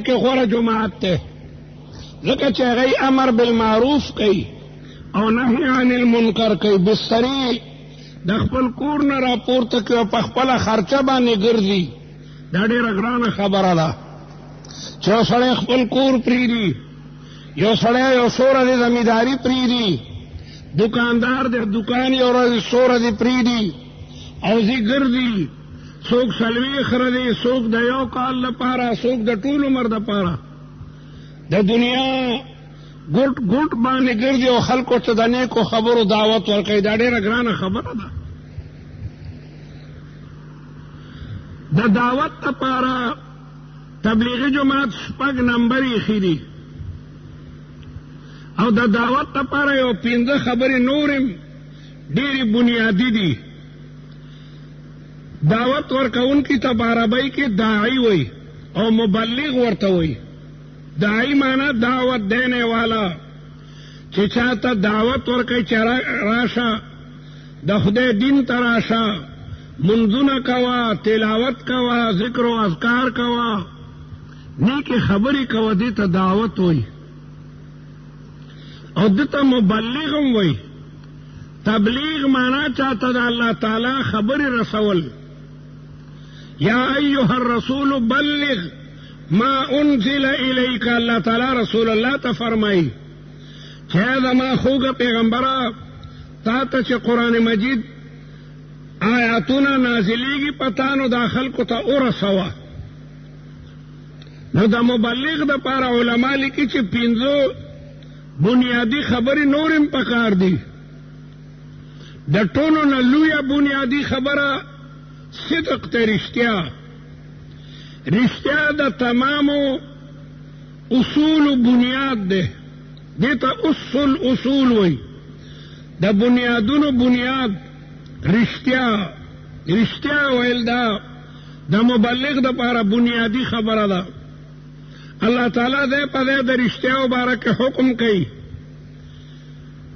کې غوره جماعت ته ځکه چې هغوی امر بالمعروف کوي او نهی عن المنکر کوي. بسترې د خپل کور نه راپورته کوي او په خپله خرچه باندې ګرځي. دا ډېره ګرانه خبره ده چې یو سړی خپل کور پرېږدي، یو سړی یو څو ورځې زمینداري پرېږدي، دکاندار د دکان you ورځې څو ورځې پرېږدي O ځي ګرځي. څوک 40 ورځې، څوک the you call لپاره، څوک د ټول عمر دپاره د دنیا ګوټ ګوټ باندې ګرځي او خلکو ته د نیکو خبرو دعوت ورکوي. دا ډېره ګرانه خبره ده. د دعوت لپاره تبلیغي جماعت 6 نمبر ایښي دي او د دعوت لپاره یو 5 خبرې نورم ډېرې بنیادي دي. دعوت ورکوونکي ته په عربۍ کې داعی وایي او مبلغ ورته وایي. داعی مانا دعوت دینے والا، چې چاته دعوت ورکوي چې راشه د خدای دین ته راشه، منځونه کوه، تلاوت کوه، ذکر و اذکار کوه، نیکې خبرې کوه، دې ته دعوت وایي. او دته مبلغ هم وایي. تبلیغ مانا چاته د الله تعالی خبرې رسول. یا ایها الرسول بلغ ما انزل الیک. اللہ تعالی رسول اللہ تا فرمائی چه زما خوگا پیغمبرا تا تا چه قرآن مجید آیاتونا نازلیگی پتانو داخل کو تا ارسوا. نو دا مبلغ دا پارا علماء لکی چه 5 بنیادی خبری نورم پکار دی. دا ټولو نه لویه بنیادی خبره صدق ته رښتیا. رښتیا د تمامو اصول بنیاد ده. دیتا اصول وی د بنیادونو بنیاد رښتیا. رښتیا ویل دا د مبلغ د پاره بنیادی خبره ده. الله تعالی دې په دې د رښتیا مبارک حکم کوي.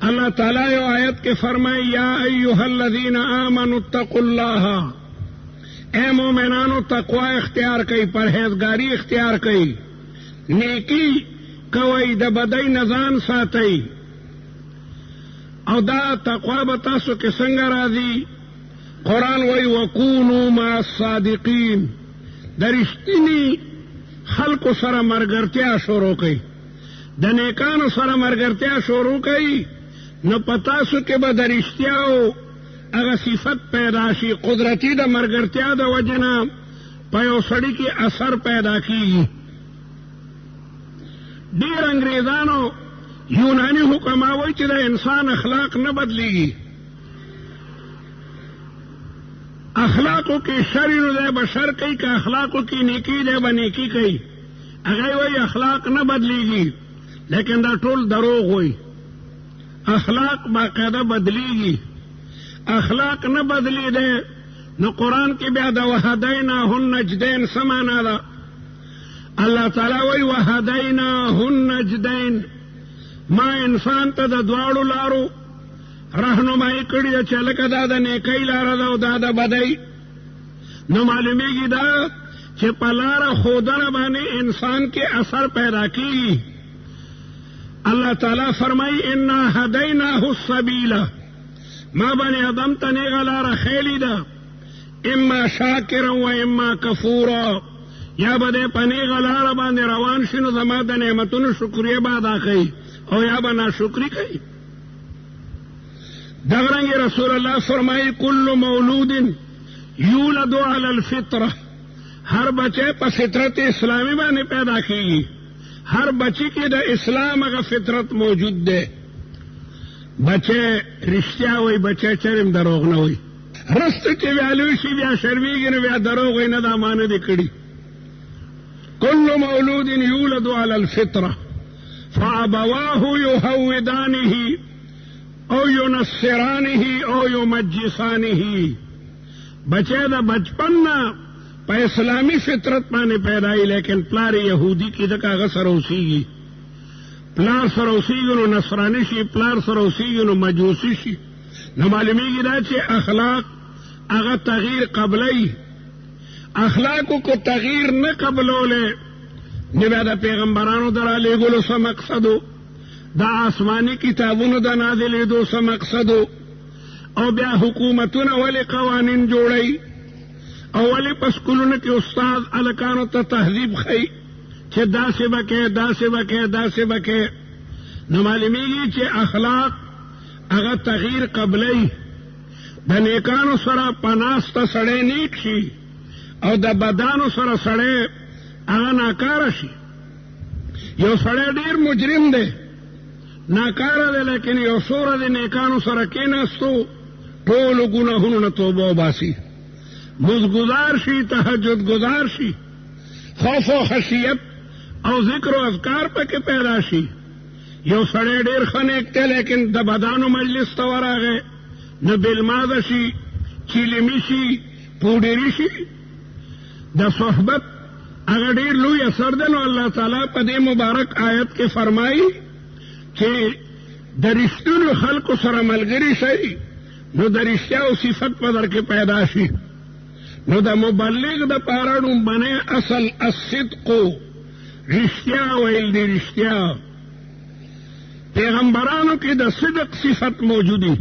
اللہ تعالیٰ یو آیت کے فرمائے یا ایوہ الذین آمنوا اتقوا اللہ. اے مومنانو تقوی اختیار کئی، پرہیزگاری اختیار کئی، نیکی کوئی، د بدی نزان ساتئی. او دا تقوی بتاسو کے سنگ راضی قرآن وی وکونوا مع الصادقین. د رښتینی خلقو سره مرګرتیا شروع کئی، د نیکانو سره مرګرتیا شروع کئی. نو پتاسو کې به د رښتیاو هغه صفت پیدا شي. قدرتی د مرګرتیا د وجنه په یو سړي کې اثر پیدا کیږي. ډېر انګریزانو یونانی حکما وایي چې د انسان اخلاق نه بدلیږي. اخلاقو کې شر نو دی به شر کوي، که اخلاقو کې نیکی دی به نیکی کوي. هغه وایي اخلاق نه بدلیږي، لیکن دا ټول دروغ وایي. اخلاق باقاعده بدلیږي. اخلاق نه بدلی دی. نو قرآن کې بیا د وهدیناه النجدین څه معنا ده؟ الله تعالی وایي وهدیناه النجدین، ما انسان ته د دواړو لارو رهنمایي کړې ده چې لکه دا د نیکۍ لاره ده او دا د بدۍ. نو معلومیږي دا چې په لاره ښودنه باندې انسان کې اثر پیدا کیږي. اللہ تعالیٰ فرمائی انا ہدیناہ السبیل، ما بنی آدم ته نیغه لاره خیلی ده، اما شاکرا و اما کفورا. یا به دې په نیغه لاره باندې روان شي نو زما د نعمتونو شکریه به ادا کوي او یا به ناشکري کوي. دغرنګې رسول الله فرمایي کل مولود یولد علی الفطره، هر بچه په فطرت اسلامی باندې پیدا کیږي. ہر بچی کی دا اسلام اگر فطرت موجود دے. بچے رشتہ ہوئی، بچے چرم دروغ نہ ہوئی. رست کے ویلوشی بیا شرمیگی نہ بیا دروغ ہوئی نہ دا مانے دکڑی. کل مولود یولد علی الفطرہ فابواہ یہودانہ او ینصرانہ او یمجسانہ. بچے دا بچپن نہ په اسلامی فطرت باندې پیدای، لیکن پلار یهودی کی د کاغه سره اوسیږي. پلار سره اوسیږي نو نصرانی شي، پلار سره اوسیږي نو مجوسی شي. نو معلومیږي دا چې اخلاق هغه تغییر قبلی. اخلاقو کو تغییر نه قبلوله نه بیا د پیغمبرانو د رالېږلو څه مقصد و، د آسماني کتابونو د نازلېدو څه مقصد و، او بیا حکومتونه ولې قوانین جوړوي او ولې په سکولونو کې استاد هلکانو ته تهذیب ښیي چې داسې به کې داسې به کې داسې به کې، نو معلومیږي چې اخلاق هغه تغییر قبلی. د نیکانو سره په ناسته سړی نیک شي او د بدانو سره سړی هغه ناکاره شي. یو سړی ډیر مجرم دی، ناکاره دی، لیکن یو څوره د نیکانو سره کېناستو ټولو ګناهونو نه توبه وباسي، مزګزار شي، تهجد گزار شي، خوف و خشیت او ذکر و اذکار پکې پیدا شي. یو سړی ډیر ښه نیک دی، لیکن د بدانو مجلس ته ورغی نو بېلمازه شي، چیلمي شي، پوډري شي. د صحبت هغه ډیر لوی اثر دی. نو الله تعالی په دې مبارک آیت کې فرمایي چې د رښتینو خلکو سره ملګري شئ نو د رښتیاو صفت په در کې پیدا شي. نو د مبلغ د پاره ډومبنی اصل الصدق، رښتیا ویل دی، رښتیا. پیغمبرانو کې د صدق صفت موجودی.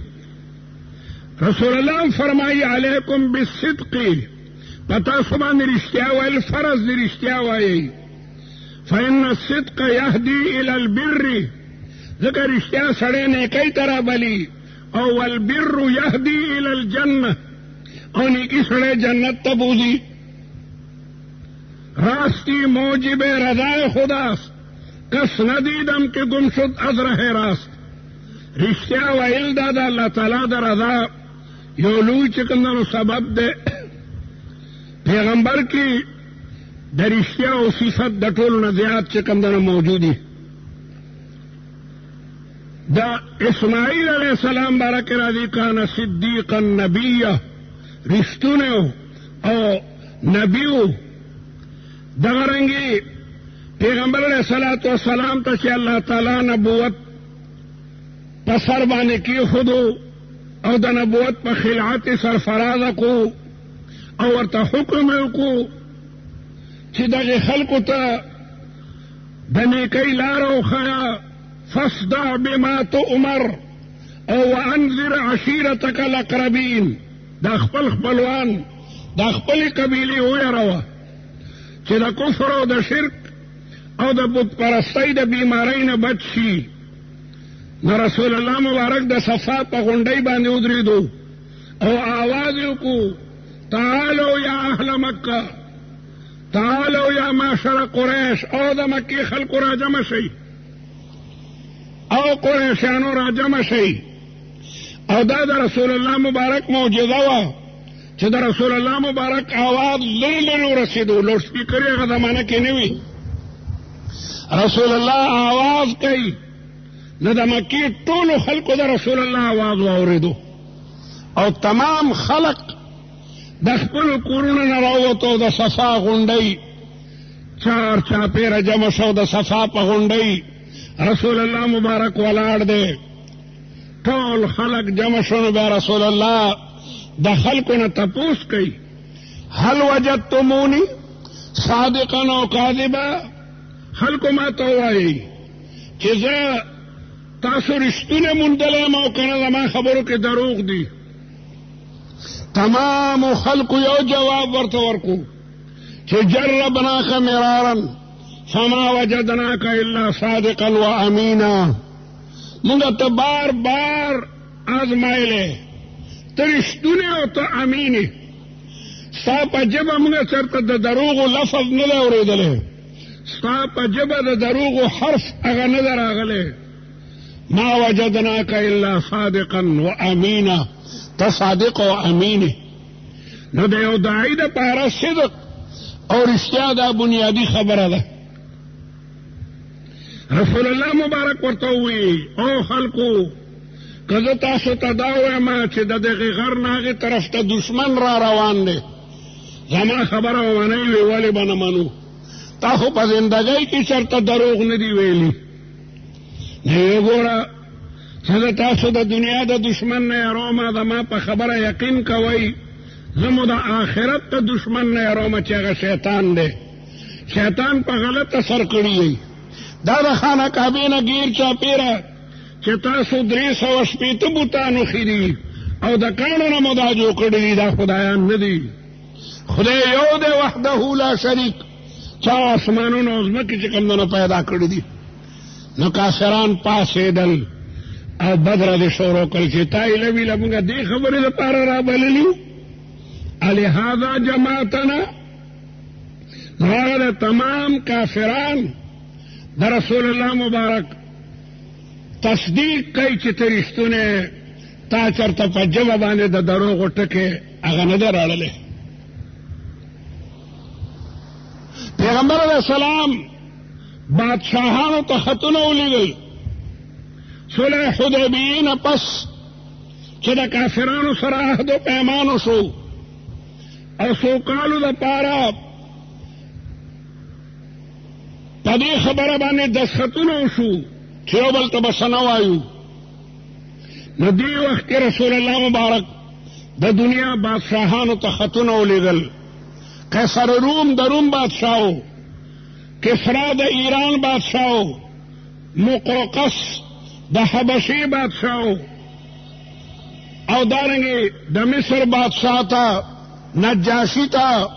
رسول الله فرمایي علیکم بالصدق، پتا سبحان رښتیا ویل فرض دی، رښتیا وایي. فإن الصدق يهدي إلى البر، ذکر رښتیا سړی نیکۍ ته رابلي، او والبر يهدي إلى الجنة، او نیکی سړی جنت ته بوځي. راستی موجب رضای خداست، کس ندیدم که گم شد از ره راست. رښتیا ویل دا د الله تعالی د رضا یو لوی چې کوم سبب دی. پیغمبر کې د رښتیا او صفت د ټولو نه زیات چې کوم دنه موجودي. د اسماعیل علیه السلام بارک راځي کان صدیقا نبیه، رښتونه او نبیو. دغه رنګې پیغمبر علیه الصلاة والسلام ته چې الله تعالی نبوت په سر باندې کېښودو او د نبوت په خلعت سرفرازه کو او ورته حکم یې وکړو چې دغې خلکو ته د نیکۍ لاره وښیه، فاصدع بما تؤمر او وانذر عشیرتک الاقربین. دا خپل خپلوان د خپلې قبیلې ویروه چې د کفر او د شرک او د بت پرستۍ د بیمارۍ نه بچ شي. نو رسول الله مبارک د صفا په غونډۍ باندې ودرېدو او آواز یې وکړو تعالوا یا اهل مکه، تعالوا یا معشر قریش، او د مکې خلکو را جمع شئ او قریشیانو را جمع شئ. او دا د رسول الله مبارک معجزه وه چې د رسول الله مبارک آواز لرې لرې ورسېدو. لوډ سپیکر یې هغه زمانه کې نه وي. رسول الله آواز کوي نو د مکې ټولو خلکو د رسول الله آواز واورېدو او تمام خلق د خپلو کورونو نه راووتو. د صفا غونډۍ چار چاپېره جمع شو، د صفا په غونډۍ رسول الله مبارک ولاړ دی. ټول خلق جمع شو. نو بیا رسول الله د خلکو نه تپوس کوي هل وجدتمونی صادقا او کاذبا. خلکو ما ته ووایي چې زه تاسو رښتونه موندلی یم او که نه زما خبرو کې دروغ دي. تمامو خلقو یو جواب ورته ورکو چې جربناک مرارا فما وجدناک الا صادقا و امینا. مونږ ته بار بار آزمایلی، ته رښتونې او ته امینې. ستا په ژبه مونږ چېرته د دروغو لفظ نه دی اورېدلی، ستا په ژبه د دروغو حرف هغه نه دی راغلی. ما وجدناک الا صادقا و امینا، ته صادق او امینې. نو د یو داعي دپاره صدق او رښتیا دا بنیادي خبره ده. رسول الله مبارک ورته ووایي او خلکو که زه تاسو ته دا ووایم چې د دغې غر نه هغې طرف ته دشمن را روان دی، زما خبره ومنئ وی ولې به نه منو؟ تا خو په زندګۍ کې چېرته دروغ نه دي ویلي. نو یې ګوره چې زه تاسو د دنیا د دشمن نه یرومه، زما په خبره یقین کوئ. زه مو د آخرت د دشمن نه یرومه چې هغه شیطان دی شیطان په غلط اثر کړی دا د خانه کعبې نه غیر چاپیره چې تاسو 360 بوتانو خېری او د کانو نه مدا جوړ کړی دا خدایان نه دي خدای یو دی وحده لا شریک چا اسمانونو او ځمکې چې کوم نه پیدا کړی دي نو کافران پاسېدل او بدر دې شروع کړ چې تای لوي لمونږه دې خبرې لپاره را بللیو الهذا جماعتنا هغه تمام کافران د رسول الله مبارک تصدیق کوي چې ترشتونه تا چرته په جواب باندې د دروغ ټکه هغه نه دراړلې پیغمبر علیہ السلام بادشاہانو ته خطونه ولیږل صلح حدیبیې نه پس چې د کافرانو سره عهد و پیمان وشو او څو کالو دپاره په دې خبره باندې دستخطونه وشو چې یو بل ته به څه نه وایو نو دې وخت کې رسول الله مبارک د دنیا بادشاہانو ته خطونه ولیږل قیصر روم د روم بادشاہو کسرا د ایران بادشاہو مقوقس د حبشي بادشاہو او دارنګې د مصر بادشاہ ته نجاشي ته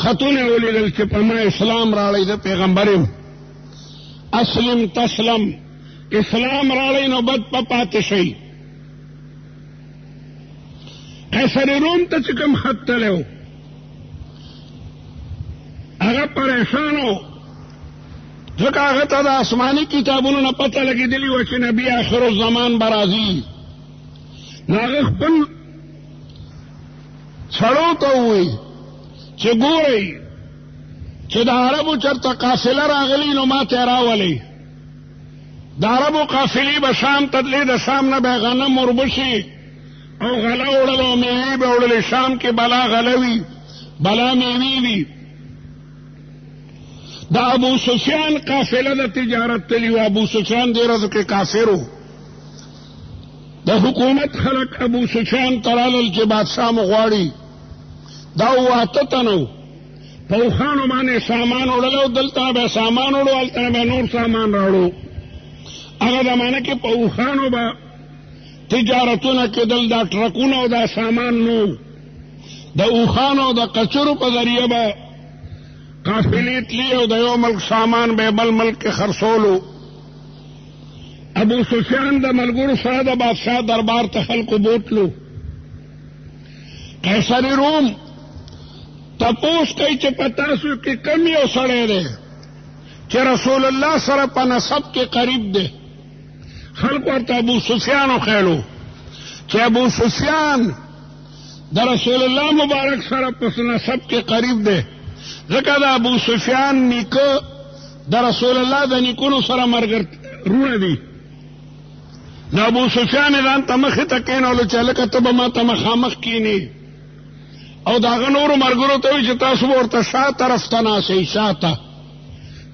خطونه ولیږل چې په ما اسلام راړی د پیغمبریم اسلم تسلم اسلام راړی نو بد په پاتې شي قیصر روم ته چې کوم خط تللی هغه پریشانو ځکه هغه ته د آسماني کتابونو نه پته لګېدلي وه چې نبي آخر الزمان به راځي نو هغه خپل سړو ته ووایي چې ګورئ چې د عربو چرته قافله راغلی نو ما ته راولئ د عربو قافلې به شام ته تلې د شام نه به غنم وربشي او غله وړل او میوې به وړلې شام کې بلا غله وي بلا میوې وي د ابو سفیان قافله د تجارت تلی و ابو سفیان دې ورځو کې کافر و د حکومت خلک ابو سفیان ترالل چې بادشاہ مو غواړي دا واته تنو په اوښانو باندې سامان وړلو دلته به سامان وړو هلته به نور سامان راوړو هغه زمانه کې په اوښانو به تجارتونه کېدل دا ټرکونه او دا سامان نو د اوښانو او د کچرو په ذریعه به قافلې تلي او د یو ملک سامان به بل ملک کې خرڅولو ابو سفیان د ملګرو سره د بادشاہ دربار ته خلکو بوتلو قیصر روم تپوس کوي چې په تاسو کې کم یو سړی دی چې رسول الله سره په نسب کې قریب دی خلکو ورته ابو سفیان وښیلو چې ابو سفیان د رسول الله مبارک سره په نسب کې قریب دی ځکه د ابو سفیان نیکه د رسول الله د نیکونو سره مرګرونه دي نو ابو سفیان ځان ته مخې ته کېنولو چې هلکه ته به ما ته مخامخ کېنې او د هغه نورو ملګرو ته وایي چې تاسو به ورته شا طرف ته ناستئ شا ته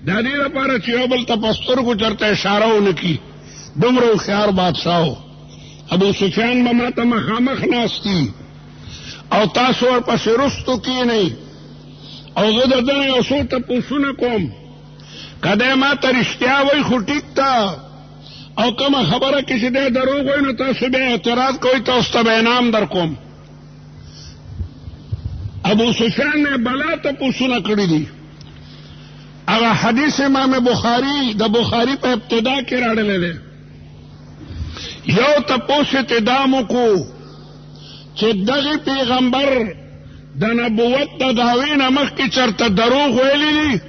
د دې لپاره چې یو بل ته په سترګو چېرته اشاره ونه کړي دومره هوښیار بادشاه و ابو سفیان به ما ته مخامخ ناستي او تاسو ورپسې رستو کېنئ او زه د ده نه یو څو تپوسونه کوم که دی ما ته رښتیا وایي خو ټیک ته او کومه خبره کې چې دی دروغ وایي نو تاسو بیا اعتراض کوئ تاسو ته به انعام در کوم ابو سفیان نے بلا تپوسونه کړي دي هغه حدیث امام بخاری د بخاری په ابتدا کې راړلی دی یو تپوس ابتدامو کو چې دغه پیغمبر د نبوت د دعوی نه مخکې چرته دروغ ویلی دي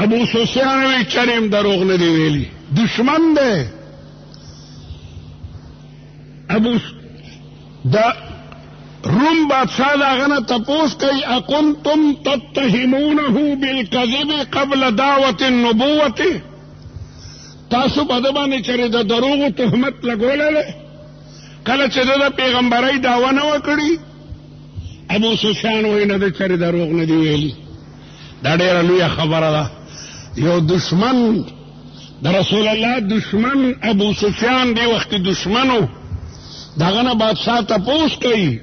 ابو سفیان وی چریم دروغ نه دی ویلی دشمن دی ابو د روم بادشاہ داغه نه تپوس کوي اکنتم تتهمونه بالکذب قبل دعوت النبوة تاسو په دې باندې چره د دروغ تهمت لګولل کله چې د پیغمبرۍ دعوه نه وکړي ابو سفیان وایي نه د چره دروغ نه دی ویلي دا ډېره لویه خبره ده یو دشمن د رسول الله دشمن ابو سفیان دی وخت دشمنو داغه نه بادشاہ تپوس کوي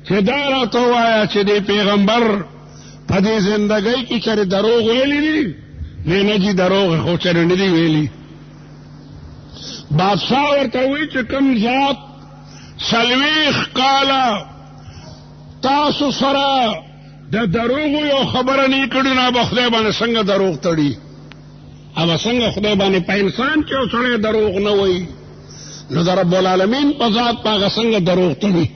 چې دا راته ووایه چې د پیغمبر په دې زندګۍ کې چېرې دروغ ویلي دي؟ نه جي دروغ خو چېرې نه دي ویلي. بادشاہ ورته وایي چې کوم ذات 40 کاله تاسو سره د دروغو یو خبره نه کړې، نه به خدای باندې څنګه دروغ تړي؟ او څنګه خدای باندې په انسان کې یو سړی دروغ نه وایي، نو د رب العالمین په ذات په هغه څنګه دروغ تړي؟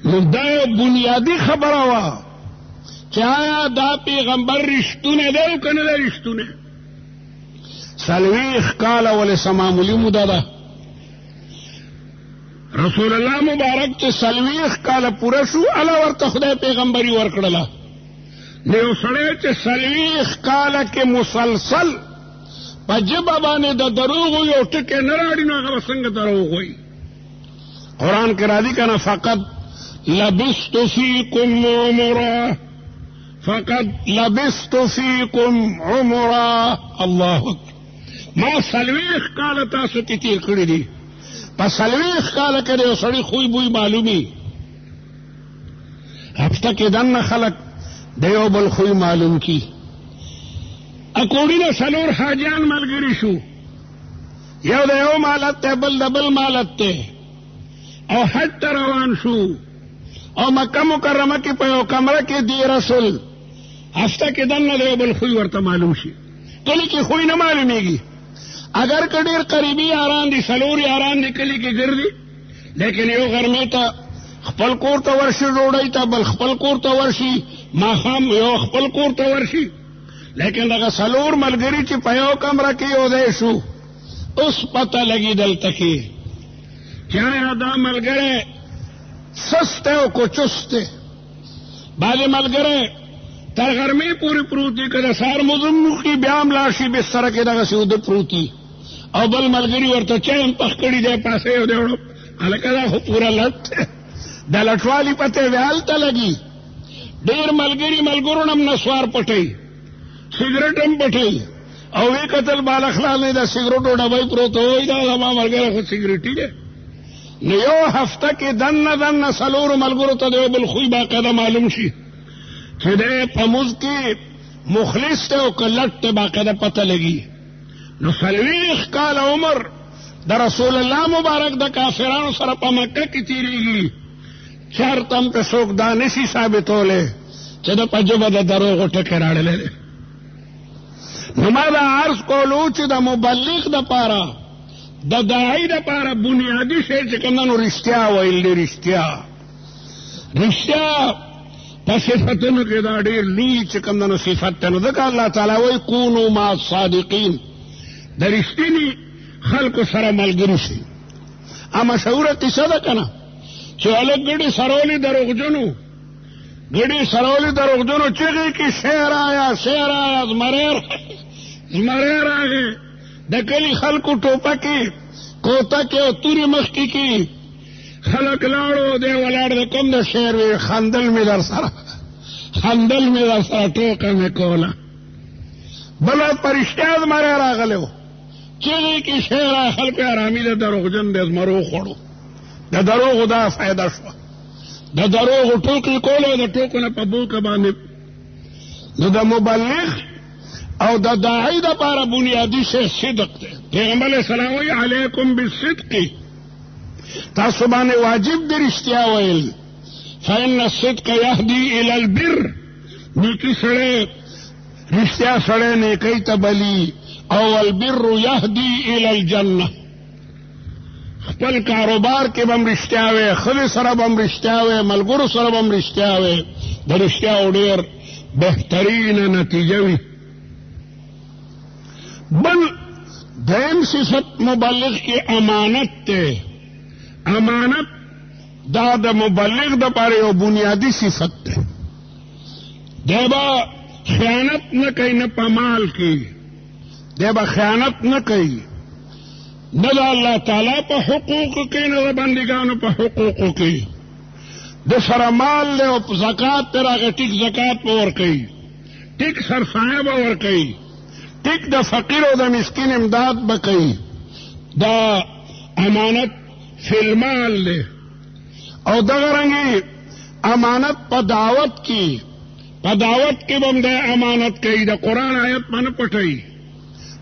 نو دا یو بنیادي خبره وه چې آیا دا پیغمبر رښتونه دی او که نه دی رښتونه؟ 40 کاله ولې څه معمولي موده ده؟ رسول الله مبارک چې 40 کاله پوره شو الله ورته خدای پیغمبري ورکړله. نو یو سړی چې 40 کاله کې مسلسل په ژبه باندې د دروغو یو ټکی نه راړي، نو هغه به څنګه دروغ وایي؟ قرآن کې راځي که نه فقط لبست فیکم عمرا، فقط لبست فیکم عمرا. الله اکبر، ما 40 کاله تاسو کې تیر کړي دي. په 40 کاله کې د یو سړي خوی بوی معلومي. هفته کې دننه خلک د یو بل خوی معلوم کی. اکوړي نه 4 حاجیان ملګري شو، یو د یو مالت ته، بل د بل مالت ته، او حج ته روان شو، او مکه مکرمه کې په یو کمره کې دی رسول. هفته کې دننه د یو بل خوی ورته معلوم شي. کلی کې خوی نه معلومیږي، اگر که ډېر قریبي یاران دي، 4 یاران دي کلی کې ګرځي، لیکن یو غرمې ته خپل کور ته ورشي، ډوډۍ ته بل خپل کور ته ورشي، ماښام یو خپل کور ته ورشي. لیکن دغه 4 ملګري چې په یو کمره کې یو ځای شو، اوس پته لګي دلته کې چې آیا دا ملګری سست دی او که چست دی. بعضې ملګری تر غرمې پورې پروت دی، که د سهار مزم وکړي بیا هم لاړ شي بستره کې دغسې اوده پروت وي، او بل ملګري ورته چای هم پخ کړي دی، پاسه یو دی وړو. هلکه دا خو پوره لټ دی، د لټوالي پته یې هلته لګي. ډېر ملګري ملګرو نه هم نسوار پټوي، سګرټ هم پټوي، او وی کتل بالخلال نه د سګرټو ډبی پروت وایي دا زما ملګری خو سګرټي دی. نو یو هفته کې دننه 4 ملګرو ته د یو بل خوی باقاعده معلوم شي چې دی په مز کې مخلص دی او که لټ دی، باقاعده پته لګي. نو 40 کاله عمر د رسول الله مبارک د کافرانو سره په مکه کې تېرېږي، چېرته هم پې څوک دا نشي ثابتولی چې د په ژبه د دروغو ټکی راړلی دی. نو ما دا عرض کولو چې د مبلغ دپاره، د داعي دپاره بنیادي شی چې کوم نو رښتیا ویل دی. رښتیا په صفتونو کې دا ډېر لوی چې کوم نو صفت دی. نو ځکه الله تعالی وایي کونو مع الصادقین، د رښتیني خلکو سره ملګري شي. مشهوره قصه ده که نه چې هلک ګډې سرولې دروغجنو چغې کې شعر آیا زمری راغې، د کلي خلکو ټوپکې کوتکې او تورې مخکې کې خلک لاړو، دی ولاړ د کوم د شعر وی خندل مې در سره ټوکه مې کوله. بله په رښتیا زمری راغلی و، چغې کې شعر آیا، خلکو ارامي د دروغجن د زمرو خوړو. د دروغو دا فایده شوه، د دروغو ټوکې کولو، د ټوکو نه په بوکه باندې. نو د مبلغ او د داعي دپاره بنیادي شی صدق دی. پیغمبر علیه السلام وایي علیکم بالصدق، تاسو باندې واجب دی رښتیا ویل. فإن الصدق یهدي الی البر، نیکي سړی رښتیا سړی نیکۍ ته بلي، او البر یهدي الی الجنه. خپل کاروبار کې به هم رښتیا وی، ښځې سره به هم رښتیا وی، ملګرو سره به هم رښتیا وی، د رښتیاو ډېر بهترینه نتیجه وي. بل دیم صفت مبلغ کې امانت دی. امانت دا د مبلغ دپاره یو بنیادي صفت دی. دی به خیانت نه کوي، نه په مال کې دی به خیانت نه کوي، نه د الله تعالی په حقوقو کې، نه د بندګانو په حقوقو کې. د سره مال دی او زکات پې راغی، ټیک زکات به ورکوي، ټیک سرسایه به ورکوي، ټیک د فقیر او د مسکین امداد به کوي. دا امانت فی المال دی. او دغه رنګي امانت په دعوت کې بم د امانت کوي، د قرآن آیت باندې پټي،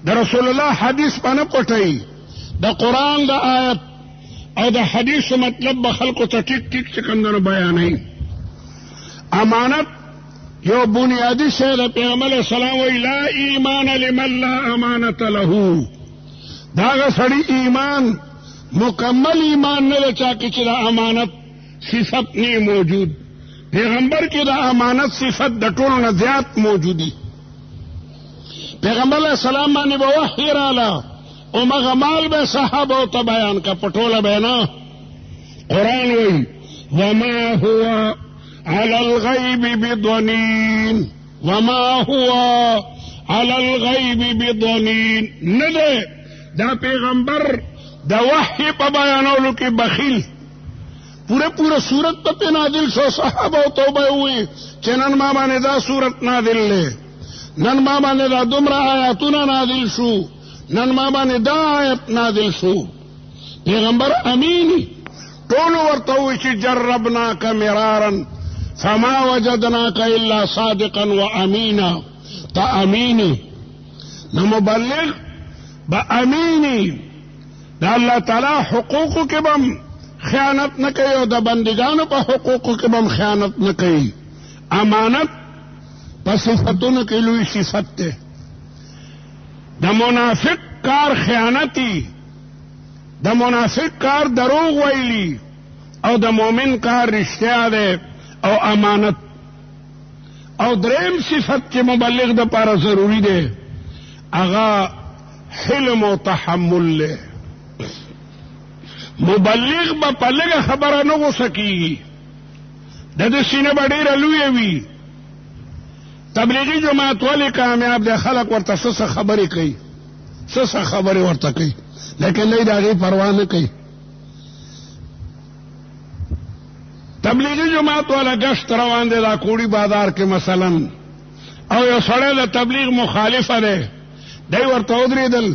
د رسول الله حدیث باندې پټي، د قرآن د آیت او د حدیث مطلب به خلکو ته ټیک ټیک چې کمدنو بیانوي. امانت یو بنیادی شی د پیغمبر علیه السلام وی لا ایمان لمن لا امانت له. داغه سړی ایمان مکمل ایمان نه چا کې چې د امانت صفت نه موجود. پیغمبر کې د امانت صفت د ټولو نه زیات موجودی. پیغمبر علیه السلام باندې به وحی رااله او مغه مال به صحابه ته بیان کا پټوله بینا. قرآن وی وما هو على الغيب بضنين، وما هو على الغيب بضنين. نه دا پیغمبر د وحی په بیانولو کې بخیل. پورے صورت په نازل شو، صحابه او توبه وي چې نن ما باندې دا صورت نازل لې، نن ما باندې دا دومره آیاتونه نازل شو، نن ما باندې دا آیت نازل شو. پیغمبر امینی ټول ورته وي چې جربناک مرارا فما وجدناك الا صادقا وامينا. تا اميني نو مبلغ با اميني دا الله تعالی حقوقو کې بم خیانت نه کوي او د بندگانو په حقوقو کې بم خیانت نه کوي. امانت په صفتونو کې لوی صفت ده. د منافق کار خیانتي، د منافق کار دروغ ویلی، او د مؤمن کار رښتیا ده او امانت. او دریم صفت چې مبلغ د پاره ضروری ده هغه حلم او تحمل له. مبلغ به په لږه خبره نه غوسه کیږي، د سینه به ډېره لویه وي. تبلیغي جماعت ولې کامیاب دی؟ خلک ورته څه خبرې کوي، څه خبرې ورته کوي، لیکن دی د هغې پروا نه کوي. تبلیغی جماعت والا گشت روان دی دا کوڑی بازار کې مثلا، او یو سړی د تبلیغ مخالفه دی، دی ورته ودرېدل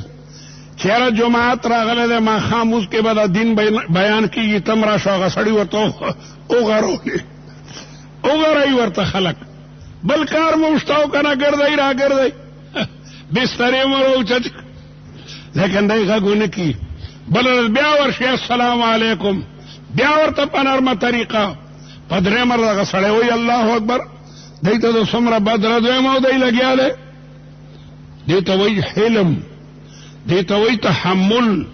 چېره جماعت راغلی دی ماښام اوس کې به د دین بیان کېږي، تم راشه. هغه سړي ورته وغروي ورته خلک، بل کار مو شته او که نه ګرځئ را ګرځئ بسترې مو راوچت، لیکن دی غږ ونه کي. بل ورځ بیا ورشي السلام علیکم، بیا ورته په نرمه طریقه. په درېیمه ورځ هغه سړی وایي الله اکبر، دی ته د څومره بد رد وایم او دی لګیا دی. دی ته وایي حلم، دی ته وایي تحمل.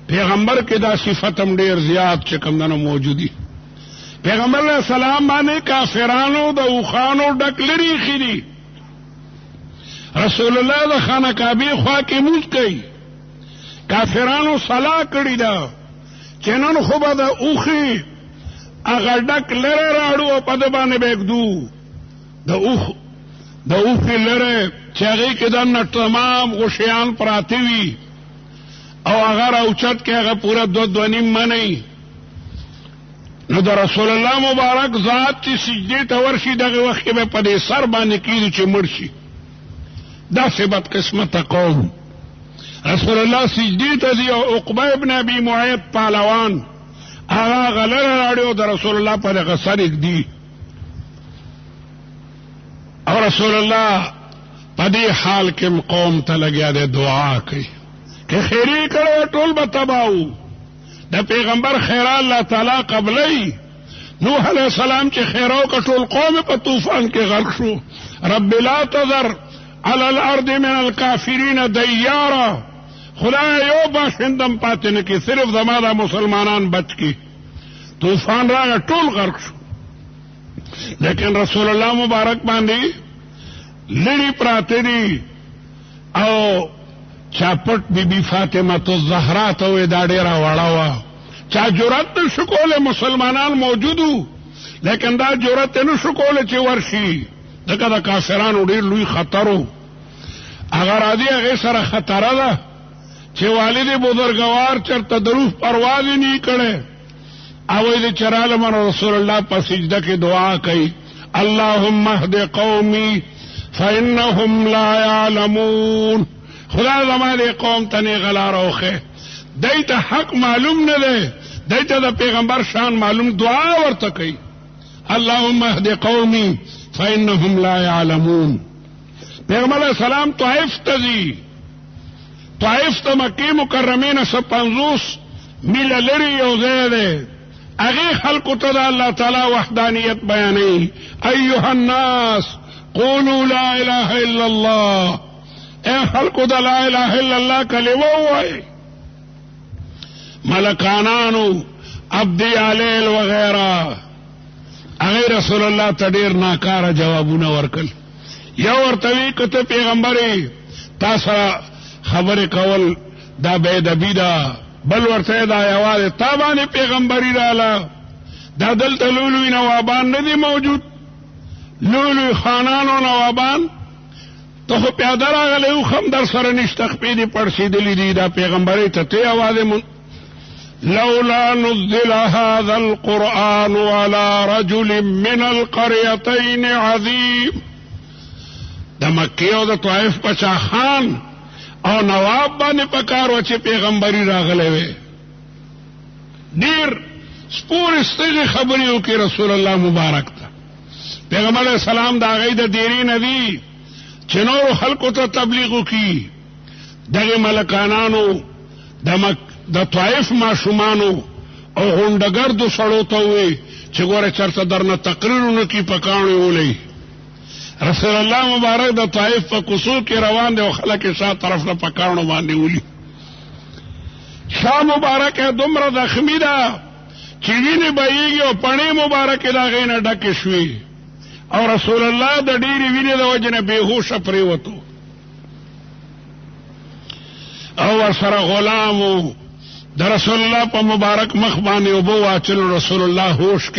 پیغمبر کې دا صفت هم ډېر زیات چې کوم موجودي. پیغمبر علیه السلام باندې کافرانو د اوښانو ډک لري ایښي دي. رسول الله د خانه کعبې خوا کې مونځ کوي، کافرانو صلاح کړې ده چې نن خو به د اوښې هغه ډک لرې راړو او په ده باندې به ږدو. د اوښې لرې چې هغې کې دننه تمام غوښیان پراته وي او هغه راوچت کې هغه پوره 2.5 منی. نو د رسول الله مبارک ذات چې سجدې ته ورشي دغه وخت کې به په دې سر باندې کېږي چې مړ شي. داسې بدقسمته قوم. رسول الله سجدې ته ځي او عقبه ابن ابي معيط پهلوان هغه غلره راړي او د رسول الله په دغه سر ږدي، او رسول الله په دې حال کې قوم ته لګیا دی دعا کوي که خیری کړو ټول به تباو. د پیغمبر خیره الله تعالی قبلی. نوح علیہ السلام چې خیره وکړه ټول قوم په طوفان کې غرق شو. رب لا تذر على الارض من الكافرين دیارا، خدای یو باشندم پاتې نه کې، صرف زما دا مسلمانان بچ کی. طوفان راغی ټول غرق شو، لیکن رسول الله مبارک باندې لړی پراته دي. او چاپټ بی بی فاطمه الزهرا ته وې دا ډېره وړه وه، چا جرأت نه شو کولی، مسلمانان موجودو لیکن دا جرأت نه شو کولی چې ورشي، ځکه د کافرانو ډېر لوی خطر و. هغه راځي هغې سره خطره ده چې والد بزرګوار چېرته د روح پرواز یې نه کړی، او وایي چې رالم رسول الله په سجده کې دعا کوي اللهم اهد قومي فانهم لا يعلمون. خدا زما دې قوم ته نیغه لاره وښیه، دی ته حق معلوم نه دی، دایته د پیغمبر شان معلوم دعا ورته کوي اللهم اهد قومي فانهم لا يعلمون. پیغمبر علیہ السلام طائف ته ځي، طائف ته مکې مکرمې نه 150 میله لرې یو ځای دی، هغې خلکو ته د الله تعالی وحدانیت بیانوي. ایها الناس قولوا لا اله الا الله، اے خلکو د لا اله الا الله کلمه ووایئ. ملکانانو عبد علیل وغیره هغه رسول الله ته ډیر ناکاره جوابونه ورکړل. یو ورته وی کته پیغمبري تا سره خبرې کول دا بے ادبي ده، بل ورته دا یوازې تا باندې پیغمبري رااله، دا دلته لولوی نوابان نه دي موجود، لولوی خانان او نوابان ته خو پیاده راغلی او خم در سره نشته، خپې دې پړسېدلي دي، دا پیغمبري ته ته یوازې لولا نزل هذا القرآن على رجل من القريتين عظيم. د مکې او د طائف پچا خان او نواب باندې پکار و چې پیغمبري راغلی وي. ډیر سپور استغه خبرې وکړي رسول الله مبارک ته. پیغمبر علیہ السلام دا غي د ډیری ندی چې نور خلکو ته تبلیغ وکړي. دغه ملکانانو د طائف ماشومانو او غونډګردو سړو ته وي چې ګوره چرته درنه تقریرونه کې پکاڼې ولې. رسول الله مبارک د طائف په کوڅو کې روان دی او خلک یې شا طرف نه پکاڼو باندې ولي. شا مبارک دومره زخمي ده چې وینې بهیږي او پڼې مبارکې د هغې نه ډکې شوې او رسول الله د ډېرې وینې د وجې نه بېهوشه پرېوتو او ورسره غلام و. د رسول الله په مبارک مخ باندې اوبه واچلو. رسول الله هوش کې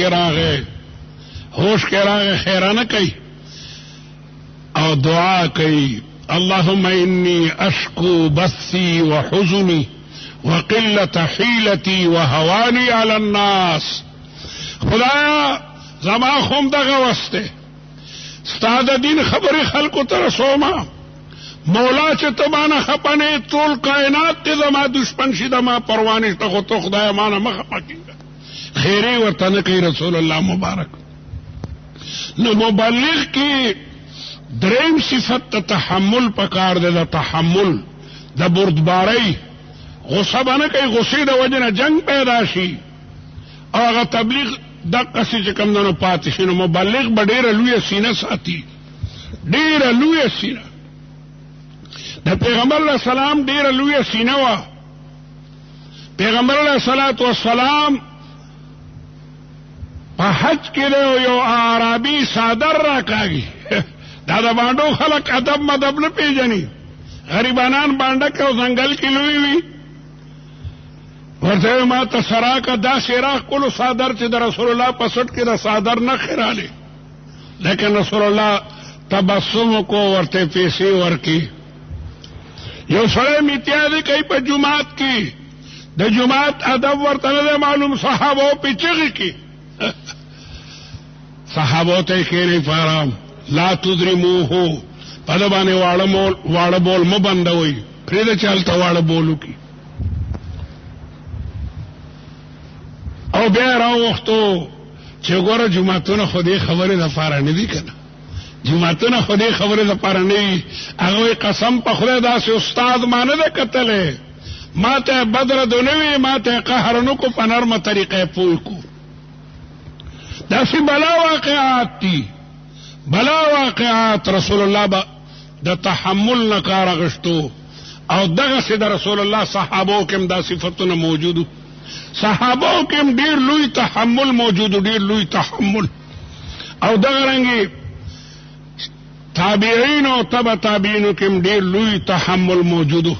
راغی خیرانه کوي او دعا کوي اللهم انی اشکو بثی وحزنی وقلة حیلتی وهوانی علی الناس. خدایا زما خوم دغه وسته ستا د دین خبرې خلکو ته رسومه، مولا چې ته مانه خپنې ټول کائنات ته زما دشمن شي، د ما پروا نشته، خو ته خدای مانه مه خپه کېږه. خیرې ورته نه کوي رسول الله مبارک. نو مبلغ کې دریم صفت ته تحمل پکار دی، د تحمل د بردبارۍ. غصه به نه کوي، غصې د وجې نه جنگ پیدا شي او هغه تبلیغ دقسې چې کوم دنو پاتې شي. نو مبلغ به ډېره لویه سینه ساتي، ډېره لویه سینه. د پیغمبر علیہ السلام ډیره لویه سینه وه. پیغمبر علیہ الصلوۃ والسلام په حج کې یو عربي صادر راکاږي. دا د باندو خلک ادب مدب نه پیژني، غریبانان باندې کې او ځنګل کې لوی وي. ورته ما ته سراکه دا سراخ کولو صادر چې د رسول الله په سټ کې د صادر نه خراله، لیکن رسول الله تبسم کو ورته پیسې ورکی. یو سړی میتیازي کوي په جماعت کې، د جماعت ادب ورته نه معلوم، صحابه په چغې کې صحابه ته کېږي فارام لا تدرموه، په د باندې واړه بول مه بندوئ، پرېږده چې هلته واړه بولو کې. او بیا راوختو چې ګوره جماعتونه خو دې خبرې دپاره نه دي که نه، جماعتونه خو دې خبرې دپاره نه وي. هغه قسم په خدای داسې استاد ما نه ده کتلی، ما ته بدره دو نه وي، ما ته قهر نه کو، په نرمه طریقه پوه کو. داسې بلا واقعات دي، بلا واقعات. رسول الله به د تحمل نه کار اخیستو او دغسې د رسول الله صحابو کې هم دا صفتونه موجودو، صحابو کې هم ډېر لوی تحمل موجودو، ډېر لوی تحمل. او دغه رنګې تابعین او تبع تابعینو کې هم ډېر لوی تحمل موجودو.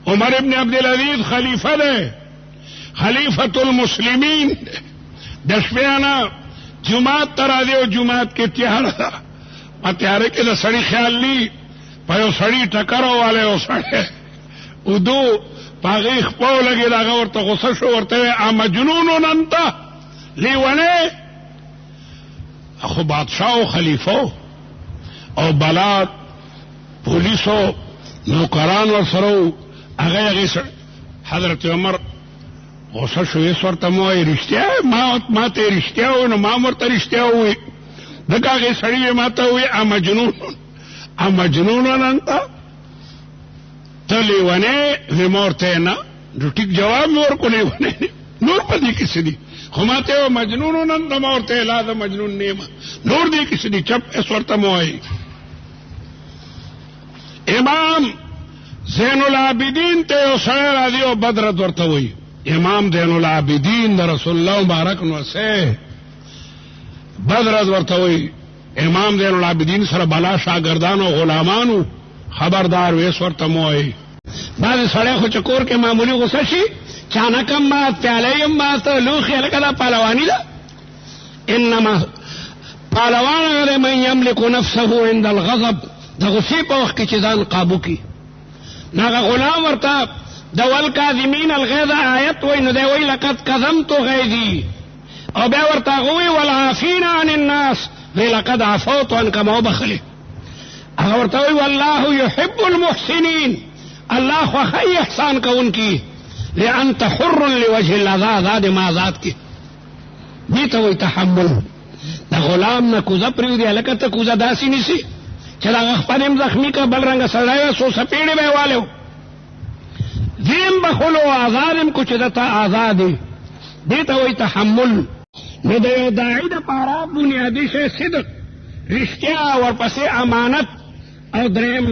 عمر ابن عبدالعزیز خلیفه ده، خلیفة المسلمین. د شپې نه جماعت ته راځي او جماعت کې تیاره ده، په تیاره کې د سړي خیال ني په یو سړي ټکر والی او سړی ودو په هغې خپو لګېد، هغه ورته غصه شو، ورته وی امجنون انت لیونی. خو بادشاه او خلیفه او بلاد پولیسو نوکران ورسره هغه حضرت عمر غوسه شو یې ورته مو رښتیا ما ته رښتیا و نو ما ورته رښتیا وې دغه هغه سړی ما ته وې ا مجنون انت ته لیونه ومورته نه نو ټیک جواب ورکو لیونه نور پدې کې سدي خو ما ته مجنون انت مورته لا د مجنون نیمه نور دې کې سدي چپ اس ورته مو وې امام زین العابدین ته یو سړی راځي او بدرت ورته وایي امام زین العابدین د رسول الله مبارک نو سه بدرت ورته وایي امام زین العابدین سره بلا شاګردان او غلامانو خبردار ویس ورته مو وایي بعضې سړی خو چې کور کې معمولي غوسه شي چانکم مات پیاله یم مات لوښي هلکه دا پهلواني ده انما پهلوان هغه من یملک نفسه عند الغضب د غصې په وخت کې چې ځان قابو کړي ناغه غلام ورته د والکاظمین الغیظ آیت وای نو دی وای لقد کظمت غیظی او بیا ورته وای والعافین عن الناس لقد عفوت عنك ما بخله هغه ورته وای والله يحب المحسنین الله خو خی احسان کوونکی لانت حر لوجه الله ذات ما ذات کی دې ته وای تحمل د غلام نه کوزه پریو دی لکه ته کوزه داسې نیسی چې دا خپل هم زخمی کا بل رنګ سړی سو سپېړې به والو دیم بخلو آزادم کو چې دته آزادې دې ته وایي تحمل نو د یو داعي دپاره بنیادي شی صدق رښتیا ورپسې امانت او دریم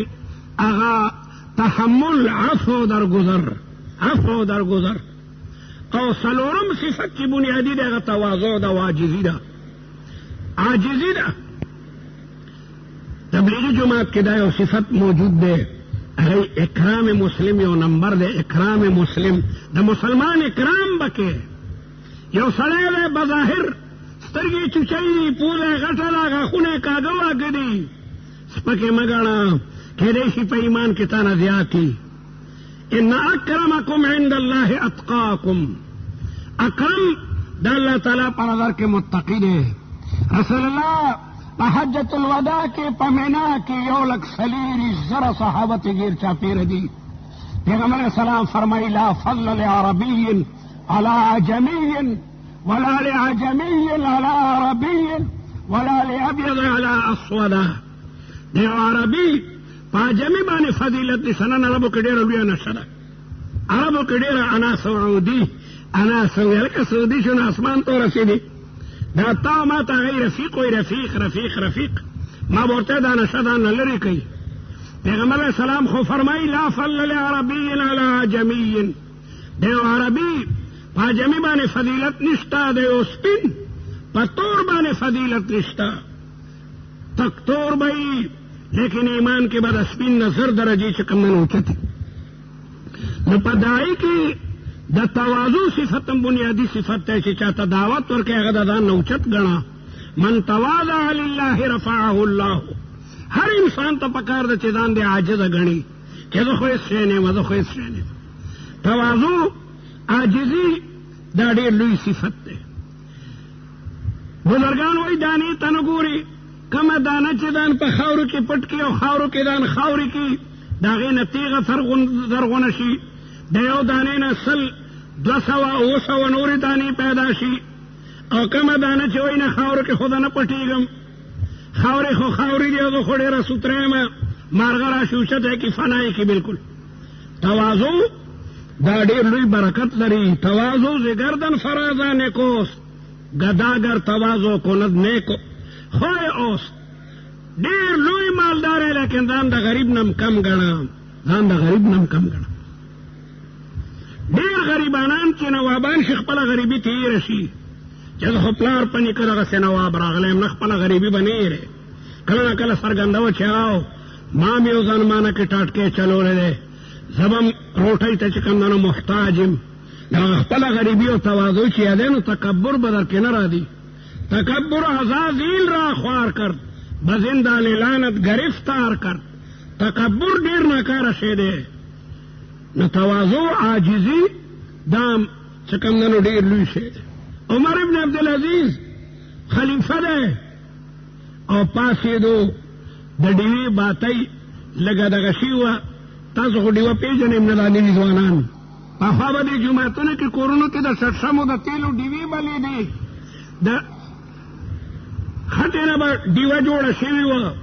هغه تحمل عفو درگذر او څلورم صفت چې بنیادي دی هغه تواضع ده عاجزي ده تبلیغی جماعت کې دا یو صفت موجود ده هغه اکرام مسلم یو نمبر ده اکرام مسلم د مسلمان اکرام بکې یو سړی دی بظاهر سترګې چوچۍ دي پوزه غټه ده غاښونه کاږه واږه دي سپکې مه ګڼه کېدی شي په ایمان کې تا نه زیات وي ان اکرمکم عند الله اتقاکم اکرم د الله تعالی په نظر کې متقی دی رسول الله په حجۃ الوداع کې په مینا کې 1,40,000 صحابه غیر چاپیره دي پیغمبر اسلام فرمایي لا فضل لعربي على عجمي ولا لعجمي على عربي ولا لابيض على اسود دی عربي په عجمي باندې فضیلت دي سنن عربو کې ډېره لویه نشه ده عربو کې ډېره انا سعودي انا سعودي سعودي شنو اسمان ته رسېدي دا تا ما ته غیر رفیق وی رفیق ما ورته دا نشه دا نه لرې کوي پیغمبر علیه السلام خو فرمایي لا فضل لعربي على عجمي د یو عربي په عجمي باندې فضیلت نشته د یو سپین په تور باندې فضیلت نشته تک تور به وي لیکن ایمان کې به د سپین نه زر درجې چې کوم نه اوچتې نو په داعي کې د تواضع صفت بنیادی صفت ہے چې چاته دعوت ورکړي هغه د ځان نه اوچت ګڼه من تواضع لله رفعه الله هر انسان ته پکار ده چې ځان دې عاجزه ګڼي چې زه خو هېڅ شی نه یم زه خو هېڅ شی نه یم تواضع عاجزي دا ډېر لوی صفت دی بزرګان وایي دانې ته نه ګوري کومه دانه چې ځان په خاورو کې پټ کړي او خاورو کې ځان خاورې کړي د هغې نه تیغه زرغونه شي د یو دانې نه 200 نورې دانې پیدا شي او کومه دانه چې وایي نه خاورو کې خو نه پټېږم خاورې خو خاورې دي او زه خو ډېره سوتره یم مارغه راشي اوچته کړي فنا یې کړي بلکل تواضع دا ډېر لوی برکت لري تواضع ز گردن فرازا نیکوس گداگر تواضع کند نیکو خوی اوست ډېر لوی مالدار دی لیکن ځان د غریب نم کم ګڼه ډېر غریبانان چې نوابان شي خپله غریبي تېره شي چې زه خو پلار په نیکه دغسې نواب راغلی یم نه خپله غریبي به نه هېرې کله نه کله څرګندوه چې او ما م یو زنمانه کې ټاټکی چلولی دی زه به م روټۍ ته چې کوم دی نو محتاج یم د خپله غریبي او تواضع چې یادی نو تکبر به در کې نه را دي تکبر عزازیل را خوار کرد به زندان لعنت گرفتار کرد تکبر ډېر ناکاره شی دی نو تواضع عاجزي دا چې کوم دی نو ډېر لوی شی دی عمر ابن عبدالعزیز خلیفه دی او پاسېدو د ډیوې باتۍ لږه دغه شي وه تاسو خو ډیوه پېژنئ نه دا نوي ځوانان پخوا به دې جوماتونو کې کورونو کې د شړشمو د تیلو ډیوې بلې دي، د خټې نه به ډیوه جوړه شوې وه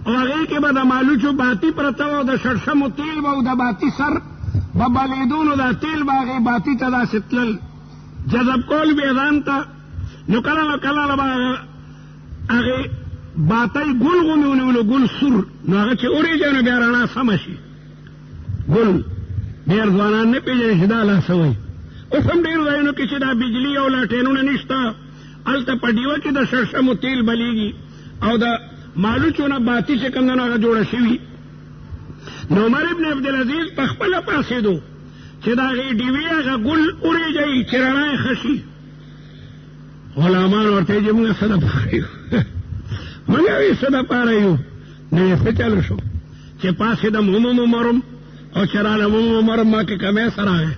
او هغې کې به د مالوچو باتی پرته وه او د شړشمو تیل به او د باتی سر به بلېدو نو دا تیل به هغې باتی ته داسې تلل جذب کول به ځان ته. نو کله نه کله به هغې باتی ګل غوندې ونیولو، ګل سور، نو هغه چې اورېږي نو بیا رڼا سمه شي. ګل ډېر ځوانان نه پېژني چې دا لا څه وایي. اوس هم ډېرو ځایونو کې چې دا بجلي او لاټینونه نشته، هلته په ډیوه کې د شړشمو تیل بلیږي او د مالوچو نه باتی چې کوم هغه جوړه شوي. نو عمر ابن عبدالعزیز په خپله پاڅېدو چې د هغې ډیوې هغه ګل اورېږي چې رڼا یې ښه شي. غلامان ورته وایي چې موږ څه دپاره یو، موږ وایي څه دپاره یو. نو یې څه چل شو چې پاڅېدم هم عمرم او چې رالم هم عمرم، ما کې کمی څه راغی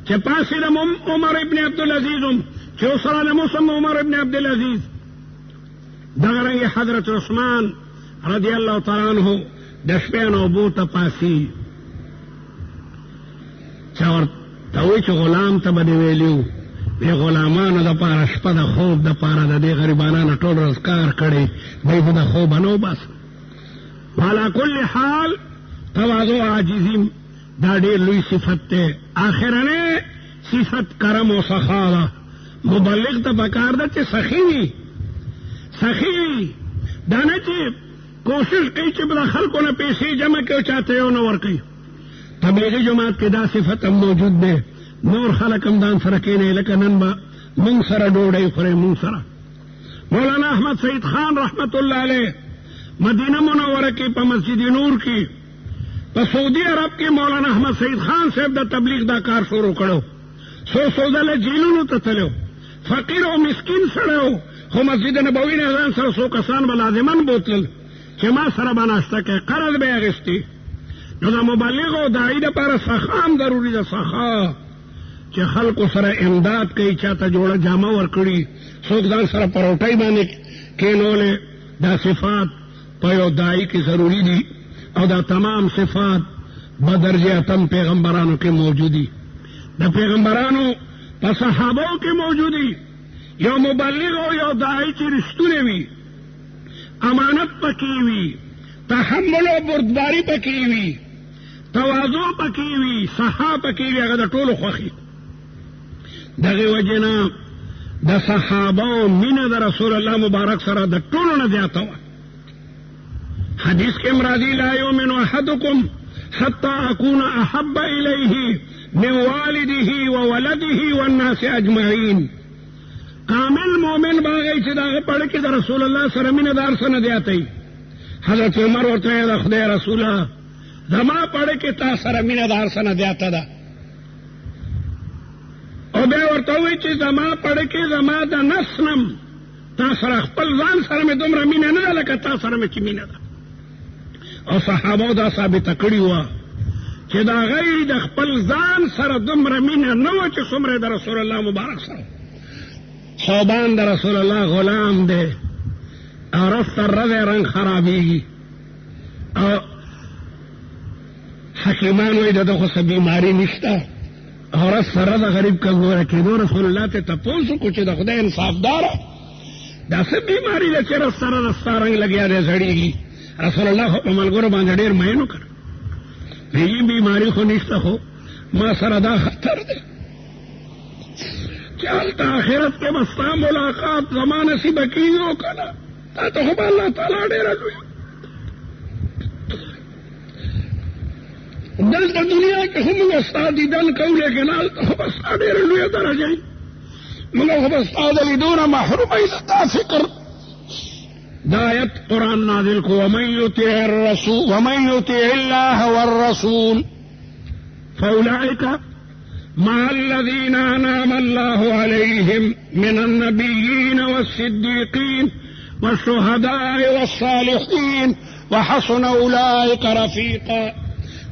چې پاڅېدم هم عمر ابن عبدالعزیز هم چې اوس رالم اوس هم عمر ابن عبدالعزیز. دغه رنګې حضرت عثمان رضی الله تعالی عنه د شپې نه اوبو ته پاسي، چا ورته وایي چې غلام ته به دې ویلي وو، دې غلامانو دپاره شپه د خوب دپاره د دې غریبانانو ټول ورځ کار کړی، دوی به د خوبه نه وباسه. وعلى كل حال تواضع عاجزي دا ډېر لوی صفت دی. آخرنی صفت کرم و سخا ده. مبلغ ته پکار ده چې سخي وي، سخي وي، دا نه چې کوشش کوي چې به د خلکو نه پیسې جمع کړي او چاته یو نه ورکوي. تبلیغي جماعت کې دا صفت هم موجود دی. نور خلک هم ځان سره کښېنوي لکه نن به مونږ سره ډوډۍ خورئ، مونږ سره. مولانا احمد سعید خان رحمت الله علیه مدینه منوره کې په مسجد نور کې په سعودي عرب کې مولانا احمد سعید خان صاحب د تبلیغ دا کار شروع کړو. څو ځله جیلونو ته تلو، فقیر او مسکین سره و، خو مسجد نبوي نه ځان سره څو کسان به لازمن بوتلل چې ما سره به ناشته کوي، قرض به یې اخیستي. نو د مبلغ او داعي دپاره سخا هم ضروري ده، سخا چې خلکو سره امداد کوي، چاته جوړه جامه ورکړي، څوک ځان سره پروټۍ باندې کېنولې. دا صفات په یو داعي کې ضروري دي او دا تمام صفات بدرجه اتم پیغمبرانو کې موجودي. د پیغمبرانو په صحابو کې موجودي. یو مبلغ او یو داعي چې رښتونی وي، امانت پکې وي، تحمل او بردباري پکې وي، تواضع پکې وي، سخا پکې وي، هغه د ټولو خوښي. دغه وجې نه د صحابو مینه د رسول الله مبارک سره د ټولو نه زیاته وه. حدیث کې مرادي لا یؤمن احدکم حتى اكون احب الیه من والده وولده والناس اجمعین. کامل مومن باغی چې داغه پړ کې د رسول الله سره مینه دار سره زیاتې. حضرت عمر ورته د خدای رسوله زما پړ کې تا سره مینه دار سره زیاته ده، او بیا ورته وایي چې زما پړ کې زما د نفس نم تا سره خپل ځان سره مې دومره مینه نه ده لکه تا سره مې چې مینه ده. او صحابو دا ثابته کړې وه چې د هغوی د خپل ځان سره دومره مینه نه وه چې څومره د رسول الله مبارک سره. صوبان د رسول الله غلام دی او رس تر رضی رنګ خرابېږي او حکیمان وایي د ده خو څه بیماري نشته او رس تر رضی غریب کمزوره کېدو. رسول الله ته تپوس وکړو چې د خدای انصافداره دا څه بیماري ده چې رس تر رضی ستا رنګ لګیا دی زړېږي. رسول الله خو په ملګرو باندې ډېر مین وکړ، وایي بیماري خو نشته، خو ما سره دا خطر دی چې هلته آخرت کې به ستا ملاقات زما نصیبه کېږي او که نه تا ته خو به الله تعالی ډېره لویه. دلته دنیا کې خو موږ ستا دیدن کوو، لیکن هلته خو به ستا ډېره لویه درجه وي، موږ خو به ستا د لیدو نه محرومه وي. دا فکر دا آیت قرآن نازل کو ومن یطع الله والرسول فاولئک مع الذین انعم الله علیہم من النبیین والصدیقین والشهداء والصالحین وحسن اولئک رفیقا.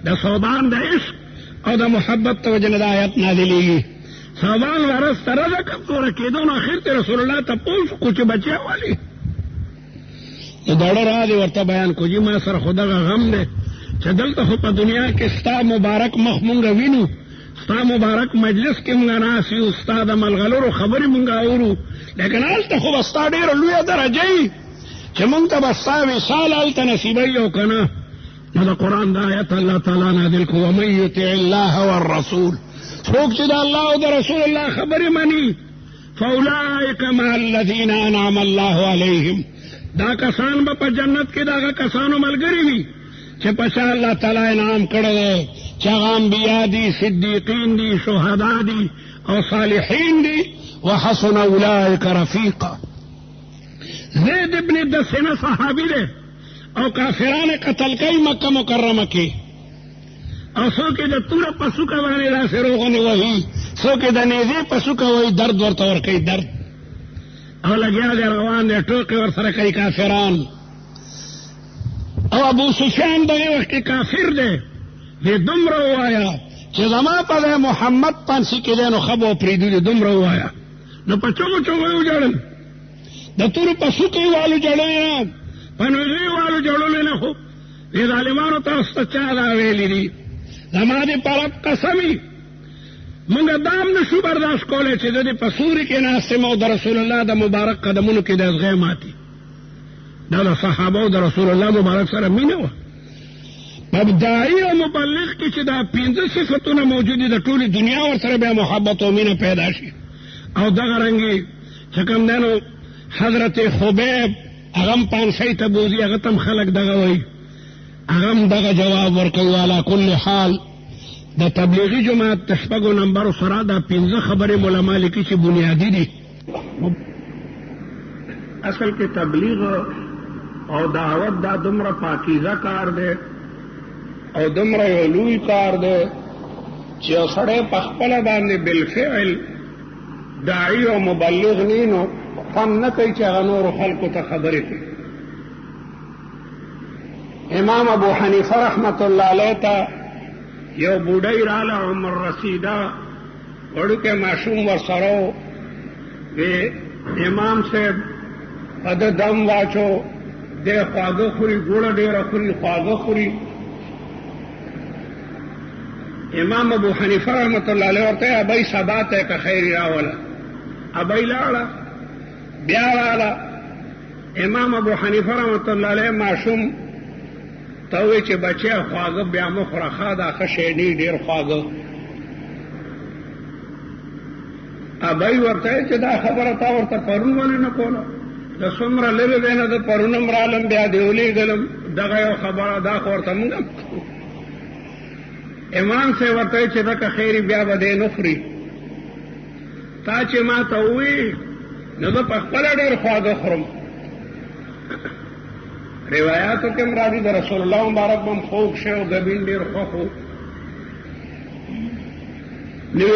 دا صوبان دا عشق او دا محبت توجه دا آیت نازلیږي. صوبان ورس تر دا کمزوره کېدو نو اخر ته رسول الله تپوس وکړو چې بچی والی نو داړه را دې ورته بیان کو چې ما سره خو دغه غم دی چې دلته خو په دنیا کې ستا مبارک مخ مونږ وینو ستا مبارک مجلس کې مونږ ناست یو، ستا د ملغلرو خبرې مونږ اورو، لیکن هلته خو به ستا ډېره لویه درجه وي چې مونږ ته به ستا وصال هلته نصیبوي او که نه. نو د قرآن د آیت الله تعالی نازل کړو ومن یطع الله والرسول، څوک چې د الله او د رسول الله خبرې مني فاولئک مع الذین انعم الله علیهم، دا کسان به په جنت کې د هغه کسانو ملګري وي چې په چا الله تعالی انعام کړی دی، چې هغه انبیا دي، صدیقین دي، شهدا دي او صالحین دي. وحسن اولئک رفیقا. زید ابن دسنه صحابي دی او کافران قتل کوي مکه مکرمه کې، او څوک یې د توره په څوکه باندې داسې روغنې وهي، څوک یې د نیزې په څوکه وهي، درد ورته ورکوي، درد او لګیا دی روان دی، ټوکې ورسره کوي کافران. او ابو سفیان دغه وخت کې کافر دی، وی دومره ووایه چې زما په ځای محمد پانسي کې دی نو ښه به پرېږدو، دومره ووایه. نو په چغو چغو یې وژړل، د تورو په څوکه یې والو جړلی نه، په نیزې یې والو جړلی نه، خو دې ظالمانو تاسو ته چا دا ویلي دي؟ زما دې په رب قسمي مونږ دام نشو برداشت کولی چې د دې په سوري کې ناست یم او د رسول الله د مبارک قدمونو کې د ازغی ماتي. دا د صحابه د رسول الله مبارک سره مینه وه. په داعي او مبلغ کې چې دا 5 صفتونه موجود دي، د ټولې دنیا ورسره بیا محبت او مینه پیدا شي. او دغه رنګې چې کوم دی نو حضرت خبیب هغه هم پانسۍ ته بوځي، هغه ته هم خلک دغه وایي، هغه هم دغه جواب ورکوي. علا کل حال د تبلیغي جماعت د 6 نمبرو سره دا 5 خبرې علما لیکي چې بنیادي دي. اصل کې تبلیغ او دعوت دا دومره پاکیزه کار دی او دومره یو لوی کار دی چې یو سړی په خپله باندې بالفعل داعي او مبلغ نی نو فن نه کوي چې هغه نورو خلکو ته خبرې کوي. امام ابو حنیفه رحمت الله علیه ته یو بوډۍ راله، عمر رسیده، وړوکی ماشوم ورسره وی امام صاحب په ده دم واچو، دی خواږه خوري، ګوړه ډېره خوري، خواږه خوري. امام ابو حنیفه رحمت الله علیه ورته ابۍ سبا ته که خیر راوله، ابۍ لاړه، بیا راله. امام ابو حنیفه رحمت الله علیه ماشوم ته وایي چې بچیه خواږه بیا مه خوره، ښه دا ښه شی نه ډېر خواږه. ابۍ ورته چې دا خبره تا ورته پرون ولې نه کوله؟ د څومره لرې دی نه، د پرون هم رالم بیا دې ولېږلم، دغه یو خبره دا خو ورته مونږ هم کوو. امام صاحب ورته چې دا که خیري بیا به دی نه خوري، تا چې ما ته ووایي نو زه په خپله ډېر خواږه خورم. روایاتو کې هم راځي د رسول الله مبارک به هم خوږ شی او ګبین ډېر خوښ و. نو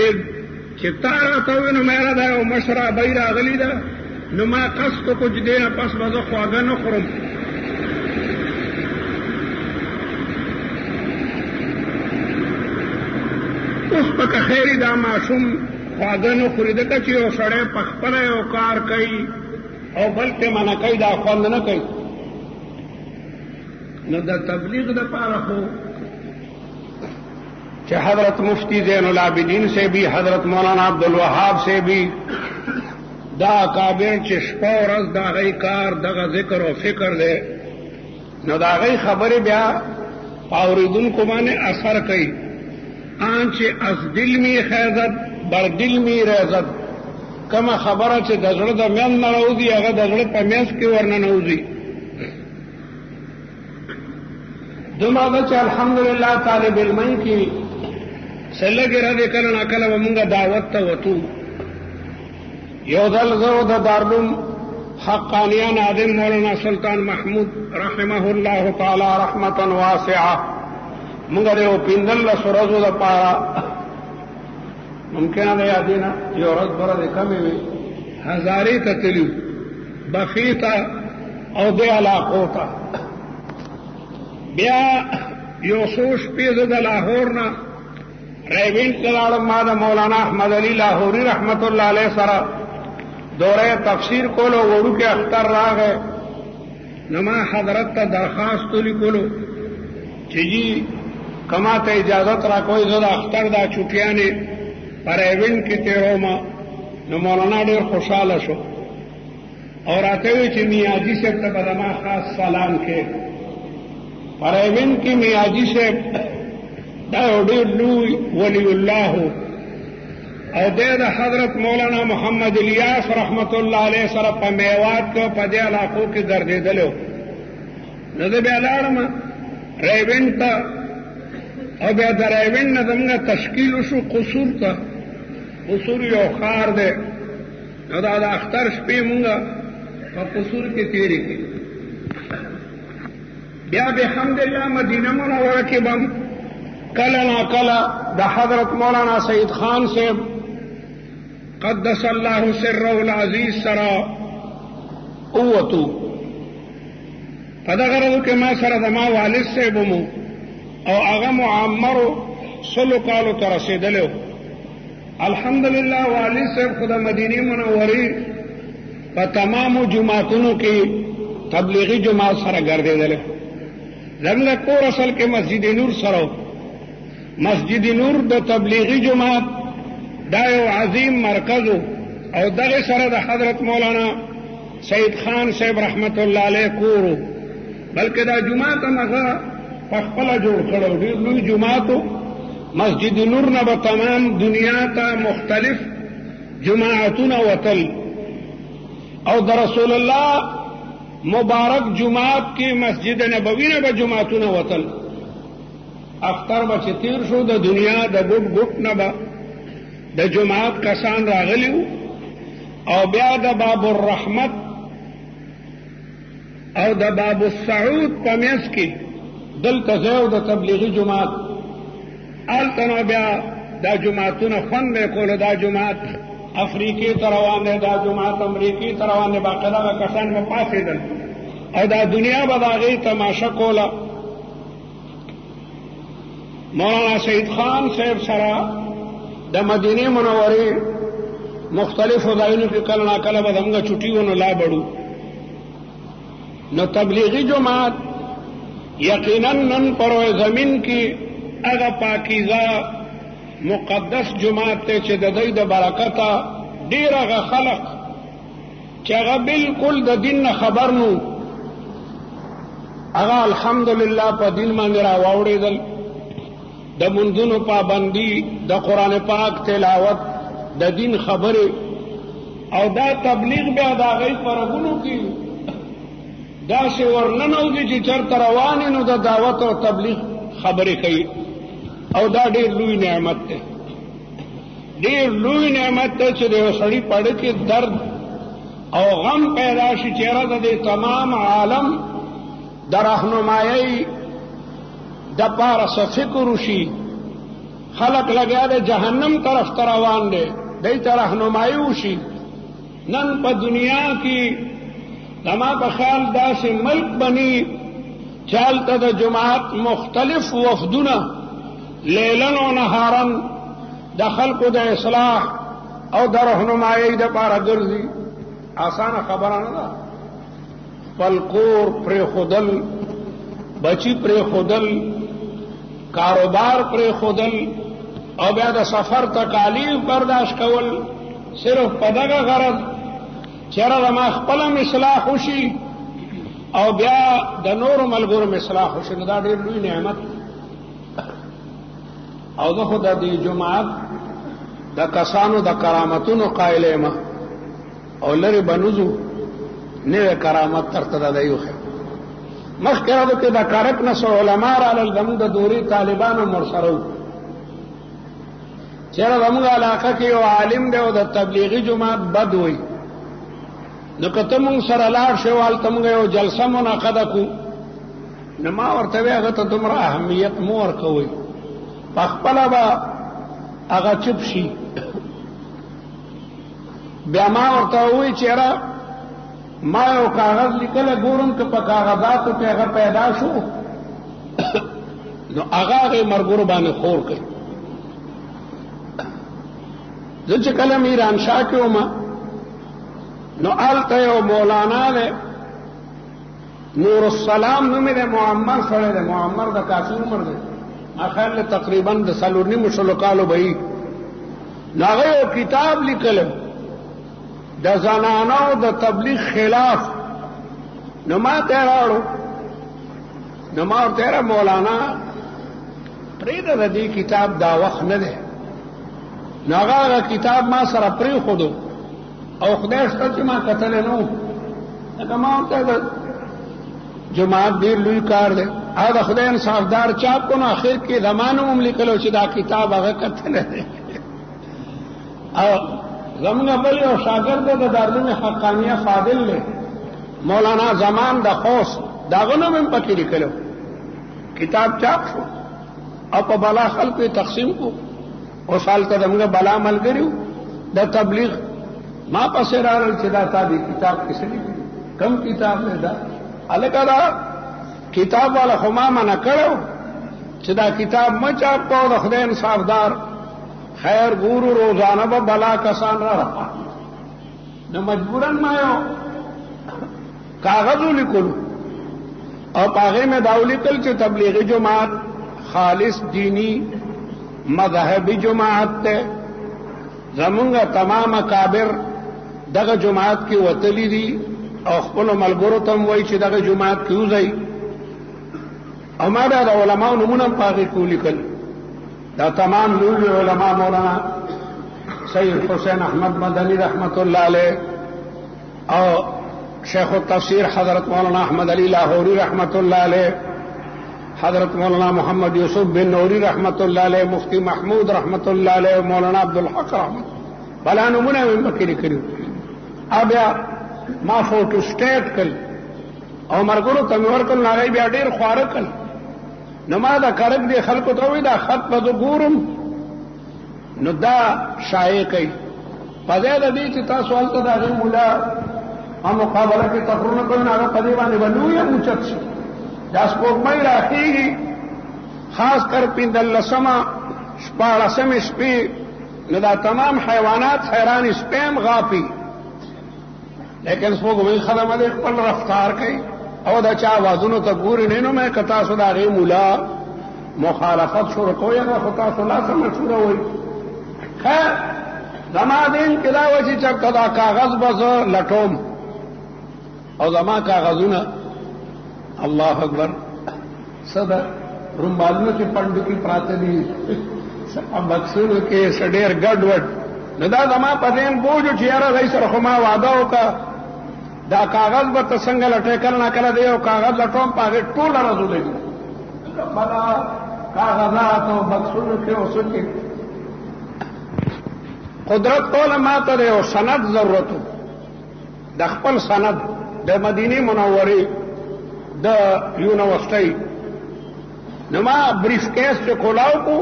چې تا راته ووایي نو میره دا یو مشره ابۍ راغلې ده، نو ما قصد وکړو چې دې نه پس به زه خواږه نه خورم. اوس په که خیري دا ماشوم خواږه نه خوري، ځکه چې یو سړی په خپله یو کار کوي او بل پې منع کوي، دا خوند نه کوي. نو د تبلیغ دپاره خو چې حضرت مفتی زین العابدین سے بھی، حضرت مولانا عبدالوهاب سے بھی، دا اکابر چې شپه ورځ د هغوی کار دغه ذکر او فکر دی، نو د هغوی خبرې بیا په اورېدونکو باندې اثر کوي. آن چې از دل می خیزد بر دل می ریزد، کومه خبره چې د زړه د منځ نه راوځي هغه د زړه په منځ کې ورننوځي. دومره ده چې الحمدلله طالب علمۍ کې څه لږې ردې کله ناکله به مونږ دعوت ته وتو. یو ځل زه د دارالعلوم حقانیه ناظم مولانا سلطان محمود رحمه الله تعالی رحمتا واسعه مونږ د یو 15 ورځو دپاره ممکنه ده یادې نه یو ورځ بره د کمې وي هزارې ته تللي بفي ته او دې علاقو ته. بیا یو څو شپې زه د لاهور نه ریوینټ ته لاړم، ما د مولانا احمد علي لاهوري رحمت الله علیه سره دوره تفسیر کولو، وړوکی اختر راغی. نو ما حضرت ته درخواست ولیکلو چې جی کما ته اجازت را کوئی زه د اختر دا چوټیانې پر ایونټ کې تیروم نو مولانا ډېر خوشحاله شو او راته وی چې میاجي صاحب ته به زما خاص سلام کې پر ایونټ کې میاجي صاحب دا یو ډېر لوی ولی الله او د حضرت مولانا محمد الیاس رحمت الله علیه سره په میوات کې په دې علاقو کې ګرځېدلو نو زه بیا لاړم ریونټ ته او بیا د ریونټ نه زموږ تشکیل وشو قصور ته قصور یو ښار دی نو دا د اختر شپې مونږ په قصور کې تېرې کړې بیا بحمدالله مدینه منوره کې به کله ناکله د حضرت مولانا سید خان صاحب قدس الله سره العزیز سره قوتو په دغه ورځو کې ما سره زما والد صاحب مو او هغه معمرو سلو کالو ته رسېدلی الحمدلله والد صاحب خو د مدینې منورې په تمامو جماعتونو کې تبلیغي جماعت سره ګرځېدلی زموږ کور اصل کې مسجد نور سره مسجد نور د تبلیغي جماعت دا یو عظیم مرکز او دغه سره د حضرت مولانا سید خان صاحب رحمت الله علیه کورو بلکې دا جماعت هم هغه په خپله جوړ کړی ډېر لوی جماعت مسجد نور نه به تمام دنیا ته مختلف جماعتونه وتل او د رسول الله مبارک جماعت کې مسجد نبوي نه به جماعتونه وتل اختر به چې تیر شو د دنیا د ګوټ ګوټ نه به د جماعت کسان راغلی او بیا د باب الرحمت او د باب السعود په منځ کې دلته ځای د تبلیغي جماعت هلته نو بیا دا جماعتونه خوند یې کولو دا جماعت افریقې ته روان دی دا جماعت امریکې ته روان دی باقاعده هغه کسان به پاڅېدل او دا دنیا به د هغې تماشه کوله مولانا سید خان صاحب سره د مدینې منورې مختلفو ځایونو کې کله ناکله به زموږ چوټي و نو لا بړو نو تبلیغي جماعت یقینا نن پروی زمین کې هغه پاکیزه مقدس جماعت ته چې د دوی د برکته ډېر هغه خلق چې هغه بالکل د دین نه خبر نو هغه الحمدلله په دین باندې را واوړېدل د منځونو پابندي د قرآن پاک تلاوت د دین خبرې او دا تبلیغ بیا د هغوی په رګونو کې داسې ورننوځي چې چېرته روان نو د دعوت او تبلیغ خبرې کوي او دا ډېر لوی نعمت دی ډېر لوی نعمت دی چې د یو سړي پړه کې درد او غم پیدا شي چېرې د دې تمام عالم د رهنمایۍ د پاره څه فکر وشي خلق لګیا دی جهنم طرف ته روان دی دی ته رهنمایي وشي نن په دنیا کې زما په خیال داسې ملک بني چې هلته د جماعت مختلف وفدونه لیلن و نهارن د خلقو د اصلاح او د رهنمایۍ دپاره ګرځي اسانه خبره نه ده خپل کور پرېښودل بچي پرېښودل کاروبار پرېښودل او بیا د سفر تکالیف برداشت کول صرف په دغه غرض چېرې زما خپله اصلاح وشي او بیا د نورو ملګرو اصلاح وشي نو دا ډېر لوی نعمت او زه خو د دې جماعت د کسانو د کرامتونو قایل یم او لرې به نوځو نوی کرامت درته د دی وښیم مخکې راځو کې د کارک نسو علما رالل زموږ د دورې طالبانو ورسره وو چېرې زموږ علاقه کې یو عالم دی او د تبلیغي جماعت بد وی نو که ته مونږ سره لاړ شې هلته مونږ یو جلسه منعقده کړو نو ما ورته وی هغه ته دومره اهمیت مه ورکوئ په خپله به هغه چپ شي بیا ما ورته ووی چېره ما یو کاغذ لیکلی ګورم که په کاغذاتو کې هغه پیدا شو نو هغه هغې ملګرو باندې خور کوي زه چې کله میرانشاه کې وم نو هلته یو مولانا دی نور السلام نومې دی معمر سړی دی معمر د کافي عمر دی ما خیال له تقریبا د سلورنی مشلو کالو به ناغه یو کتاب لیکل د زنانو د تبلیغ خلاف. نو ما ته راړو، نو ما ورته مولانا پرېږده د دې کتاب دا وخت نه دی. نو هغه کتاب ما سره پرېښودو او خدای شته چې ما کتلی نه و. لکه ما ورته د جماعت ډېر لوی کار دی، هغه د خدای انصافدار چاپ کو نو اخر کې زمانو هم لیکلو چې دا کتاب هغه کتلی دی. او زمونږ بل یو شاګرد د دارالعلوم حقانیه فاضل دی، مولانا زمان د خوست، د هغه نوم هم پکې لیکلو. کتاب چاپ شو او په بلا خلکو یې تقسیم کو. اوس هلته زمونږ بلا ملګري وو د تبلیغ، ما پسې راغلل چې دا تا دې کتاب کې څه لیکلي، کم کتاب دی دا؟ هلکه دا کتاب والا خو ما منع کړی و چې دا کتاب مه چاپ کوه، د خدای انصافدار خیر ګورو روزانه به بلا کسان را رفا. نو مجبورا ما یو کاغذ ولیکلو او په هغې مې دا ولیکل چې تبلیغي جماعت خالص دینی مذهبي جماعت ته، زمونږ تمام اکابر دغه جماعت کې وتلی دي او خپلو ملګرو ته هم وایي چې دغه جماعت کې وځئ. او ما دا د علماو نومونه هم په هغې کې ولیکل. دا تمام لوی علما مولانا سید حسین احمد مدنی رحمت الله علیه او شیخ التفسیر حضرت مولانا احمد علی لاہوری رحمت الله علیه، حضرت مولانا محمد یوسف بن نوری رحمت الله علیه، مفتی محمود رحمت الله علیه، مولانا عبدالحق رحمت بلا نمونه هم پکې لیکلي. بیا ما فوټو سټیټ کړ او مرګرو ته مې ورکړل، هغوی بیا ډېر خواره کړل. نو ما دا کرک دی خلکو ته وایي دا خط به زه ګورم نو دا شایع کوي. په ځای د دې چې تاسو هلته د هغې ملا مقابله کې تقرونه کوي نو هغه په دې باندې به لویه اوچت شي. دا سپوږمۍ راخېږي خاص کر 15مه 14مې شپې، نو دا تمام حیوانات حیران سپی هم غاپي، لیکن سپوږمۍ خدمه دی خپل رفتار کوي او دا چا آوازونو ته ګوري نه. نو مې که تاسو د هغې ملا مخالفت شروع کوئ هغه خو تاسو لا څه مشوره وایي. خیر زما دین کې دا وه چې چېرته دا کاغذ به زه لټوم او زما کاغذونه الله اکبر څه ده رومبالونو چې پنډکي پراته دي، بکسونو کې څه ډېر ګډوډ. نو دا زما په ذهن بوج و چې یاره دی سره خو ما واده وکړه دا کاغذ به ته څنګه لټې، کله نه کله د یو کاغذ لټوم په هغې ټوله ورځ ولګي بلا کاغذات او بکسونو کې او څه کې. قدرت ټوله ما ته د یو سند ضرورت و، د خپل سند د مدینې منورې د یونیورسټۍ. نو ما بریف کیس چې کولاو کو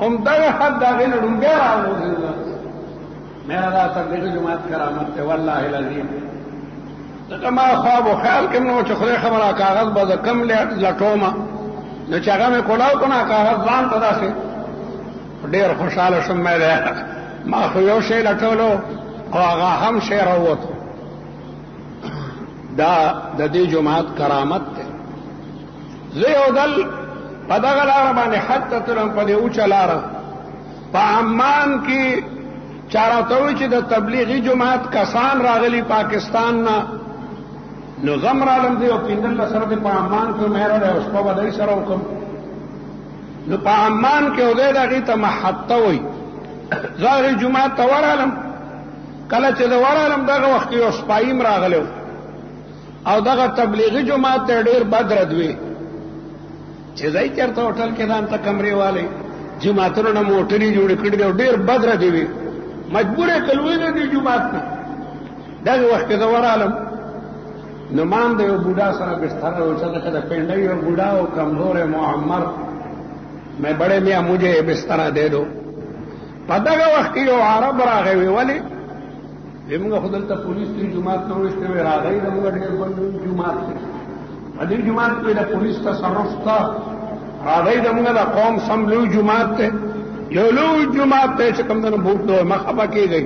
همدغه حد د هغې نه ډونګی راوغورځېدله. میرا دا تبلیغي جماعت کرامت دی والله العظیم. ځکه ما خواب و خیال کې نو چې خدای خبره کاغذ به زه کم لټومه، نو چې هغه مې کولاو که نه کاغذ ځان ته داسې ډېر خوشحاله شوم. ما خو یو شی لټولو او هغه هم شی راووتو. دا د دې جماعت کرامت دی. زه یو ځل په دغه لاره باندې حج ته تلم، په دې اوچه لاره په عمان کې چا راته ووایي چې د تبلیغي جماعت کسان راغلي پاکستان نه، نو زه هم رالم. زه یو 15 سره د په عمان کې مې راغلی او شپه به دی سره وکړم. نو په عمان کې یو دی د هغې ته محطه وایي. زه هغې جماعت ته ورغلم. کله چې زه ورغلم دغه وخت کې یو سپایي م راغلی او دغه تبلیغي جماعت ته ډېر بد رد وي چې ځئ چېرته هوټل کې ځان ته کمرې والی جماعتونو نه موټرې جوړې کړي دي او ډېر بد ردې وي. مجبور یې کړل وایي د دې جومات نه. دغه وخت کې زه ورغلم نو ما هم د یو بوډا سره بستر اوچته که د پنډۍ یو بوډا او کمزور معمر میں بڑے میاں مجھے بستر دے دو. په دغه وخت کې یو عرب راغی وی ولې زموږ خو دلته پولیس دې جومات نه وروسته وی راغی زموږ ډېر بل جومات دی په دې جومات کې د پولیس تصرف شته راغی زموږ د قوم سم لوی جومات دی یو لوی جومات دی چې کوم دنه بوټ نو مخ خفه کېږئ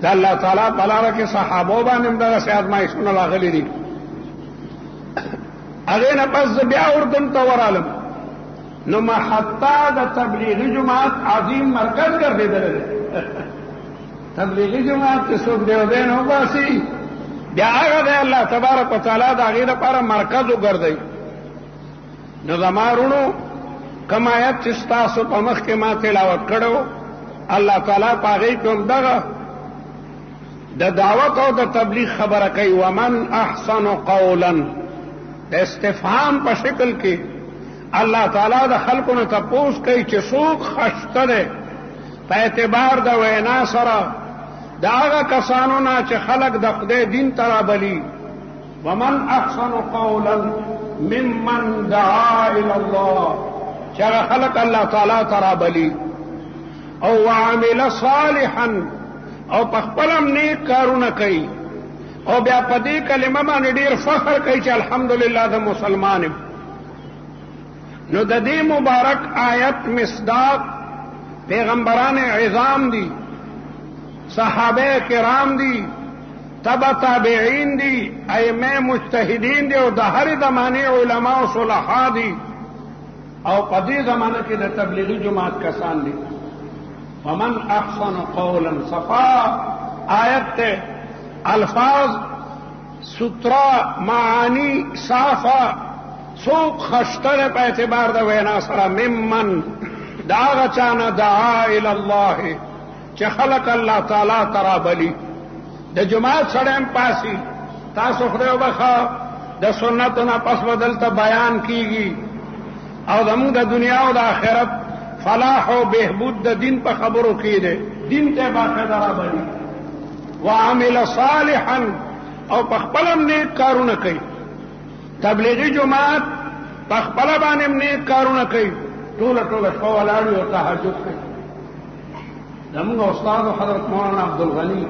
د الله تعالی په لاره کې صحابو باندې هم دغسې ازمایښتونه راغلي دي. هغې نه پس زه بیا اردن ته ورغلم نو محطه د تبلیغی جماعت عظیم مرکز ګرځیدل تبلیغی جماعت ته څوک دیوبند وباسي بیا هغه د الله تبارک وتعالى د هغې لپاره مرکز وګرځي. نو زما وروڼو کوم آیت چې ستاسو په مخ کې ما تلاوت کړو الله تعالی په هغې کې هم دغه د دعوت او د تبلیغ خبره کوي. ومن احسن قولا د استفهام په شکل کې الله تعالی د خلکو نه تپوس کوي چې څوک خشته دی په اعتبار د وینا سره د هغه کسانو نه چې خلک د خدای دین ته رابلي. ومن احسن قولا ممن دعا الى الله چې هغه خلک الله تعالی ته رابلي او وعمل صالحا او په خپل هم نیک کارونه کوي او بیا په دې کلمه باندې ډېر فخر کوي چې الحمدلله د مسلمان یم. نو د دې مبارک آیت مصداق پیغمبران عظام دي، صحابه کرام دي، تبع تابعین دي، ائمه مجتهدین دي او د هر زمانه علما او صلحا دي او په دې زمانه کې د تبلیغی جماعت کسان دي. ومن احسن قولا صفا آیت ته الفاظ سترا معانی صافا څوک خشتره په اعتبار د وینا سره ممن دا هغه چانه دعا الی الله چې خلق الله تعالی ترابلی د جماعت سره هم پاسی تاسو خدای وبخا د سنتو نه پس بدلته بیان کیږي او زموږ د دنیا او د آخرت فلاح او بهبود د دین په خبرو کې ده. دین ته باقاعده رابلی وعمل صالحا او په خپل نیک کارونه کوي. تبلیغی جماعت په خپل باندې نیک کارونه کوي، ټوله شپه ولاړ او تهجد کوي. زموږ استاد حضرت مولانا عبدالغنی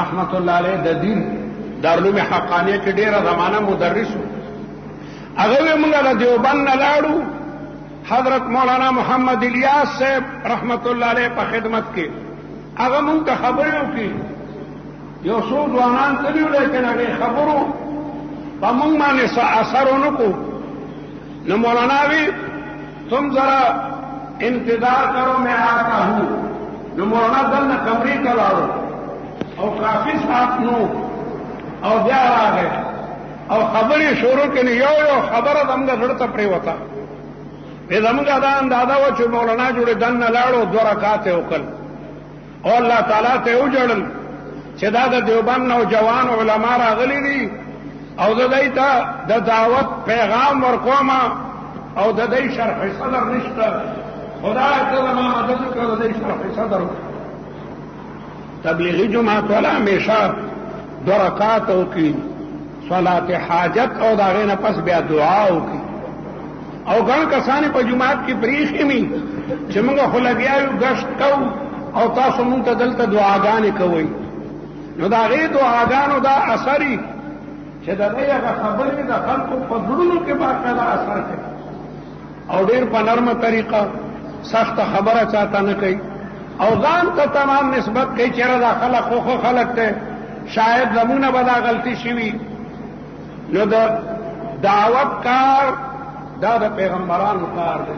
رحمت الله علیه د دین دارالعلوم حقانیه کې ډیره زمانہ مدرس و. هغه موږ له دیوبند نه لاړو، حضرت مولانا محمد الیاس صاحب رحمت الله علیه په خدمت کې هغه موږ ته خبرې وکړي. یو څو ځوانان تللي لیکن هغې خبرو په موږ باندې څه اثر ونه کړو. نو مولانا وی تم ذرا انتظار کرو میں آتا ہوں. نو مولانا دلته کمرې ته لاړو او کافي ساعت نو او بیا راغی او خبرې شروع کړې. یو خبره زموږ زړه ته پرېوته. زموږ دا اندازه وه چې مولانا جوړې دننه لاړو 2 رکعات یې وکړل او الله تعالی ته یې وژړل چې دا د دیوبند نوجوان علما راغلي دي او د دوی ته د دعوت پیغام ورکوم او د دوی شرح صدر نشته. خدای ته زما مدد وکړه د دوی شرح صدر وکړه. تبلیغی جماعت والا همیشه 2 رکعات وکړي، صلات حاجت او د هغې نه پس بیا دعا وکړي. او ګڼ کسان په جماعت کې پرېښي مي چې موږ خو لګیا یو ګشت کوو او تاسو مونږ ته دلته دعاګانې کوئ. نو د هغې دعاګانو دا اثري چې د دې هغه خبرې د خلکو په زړونو کې باقاعده اثر کوي او ډېر په نرمه طریقه سخته خبره چاته نه کوي او ځان ته تمام نسبت کوي چې دا خلک خو خلک ته شاید زمونه به دا غلطي شوي. نو د دعوت کار دا د پیغمبرانو کار دی.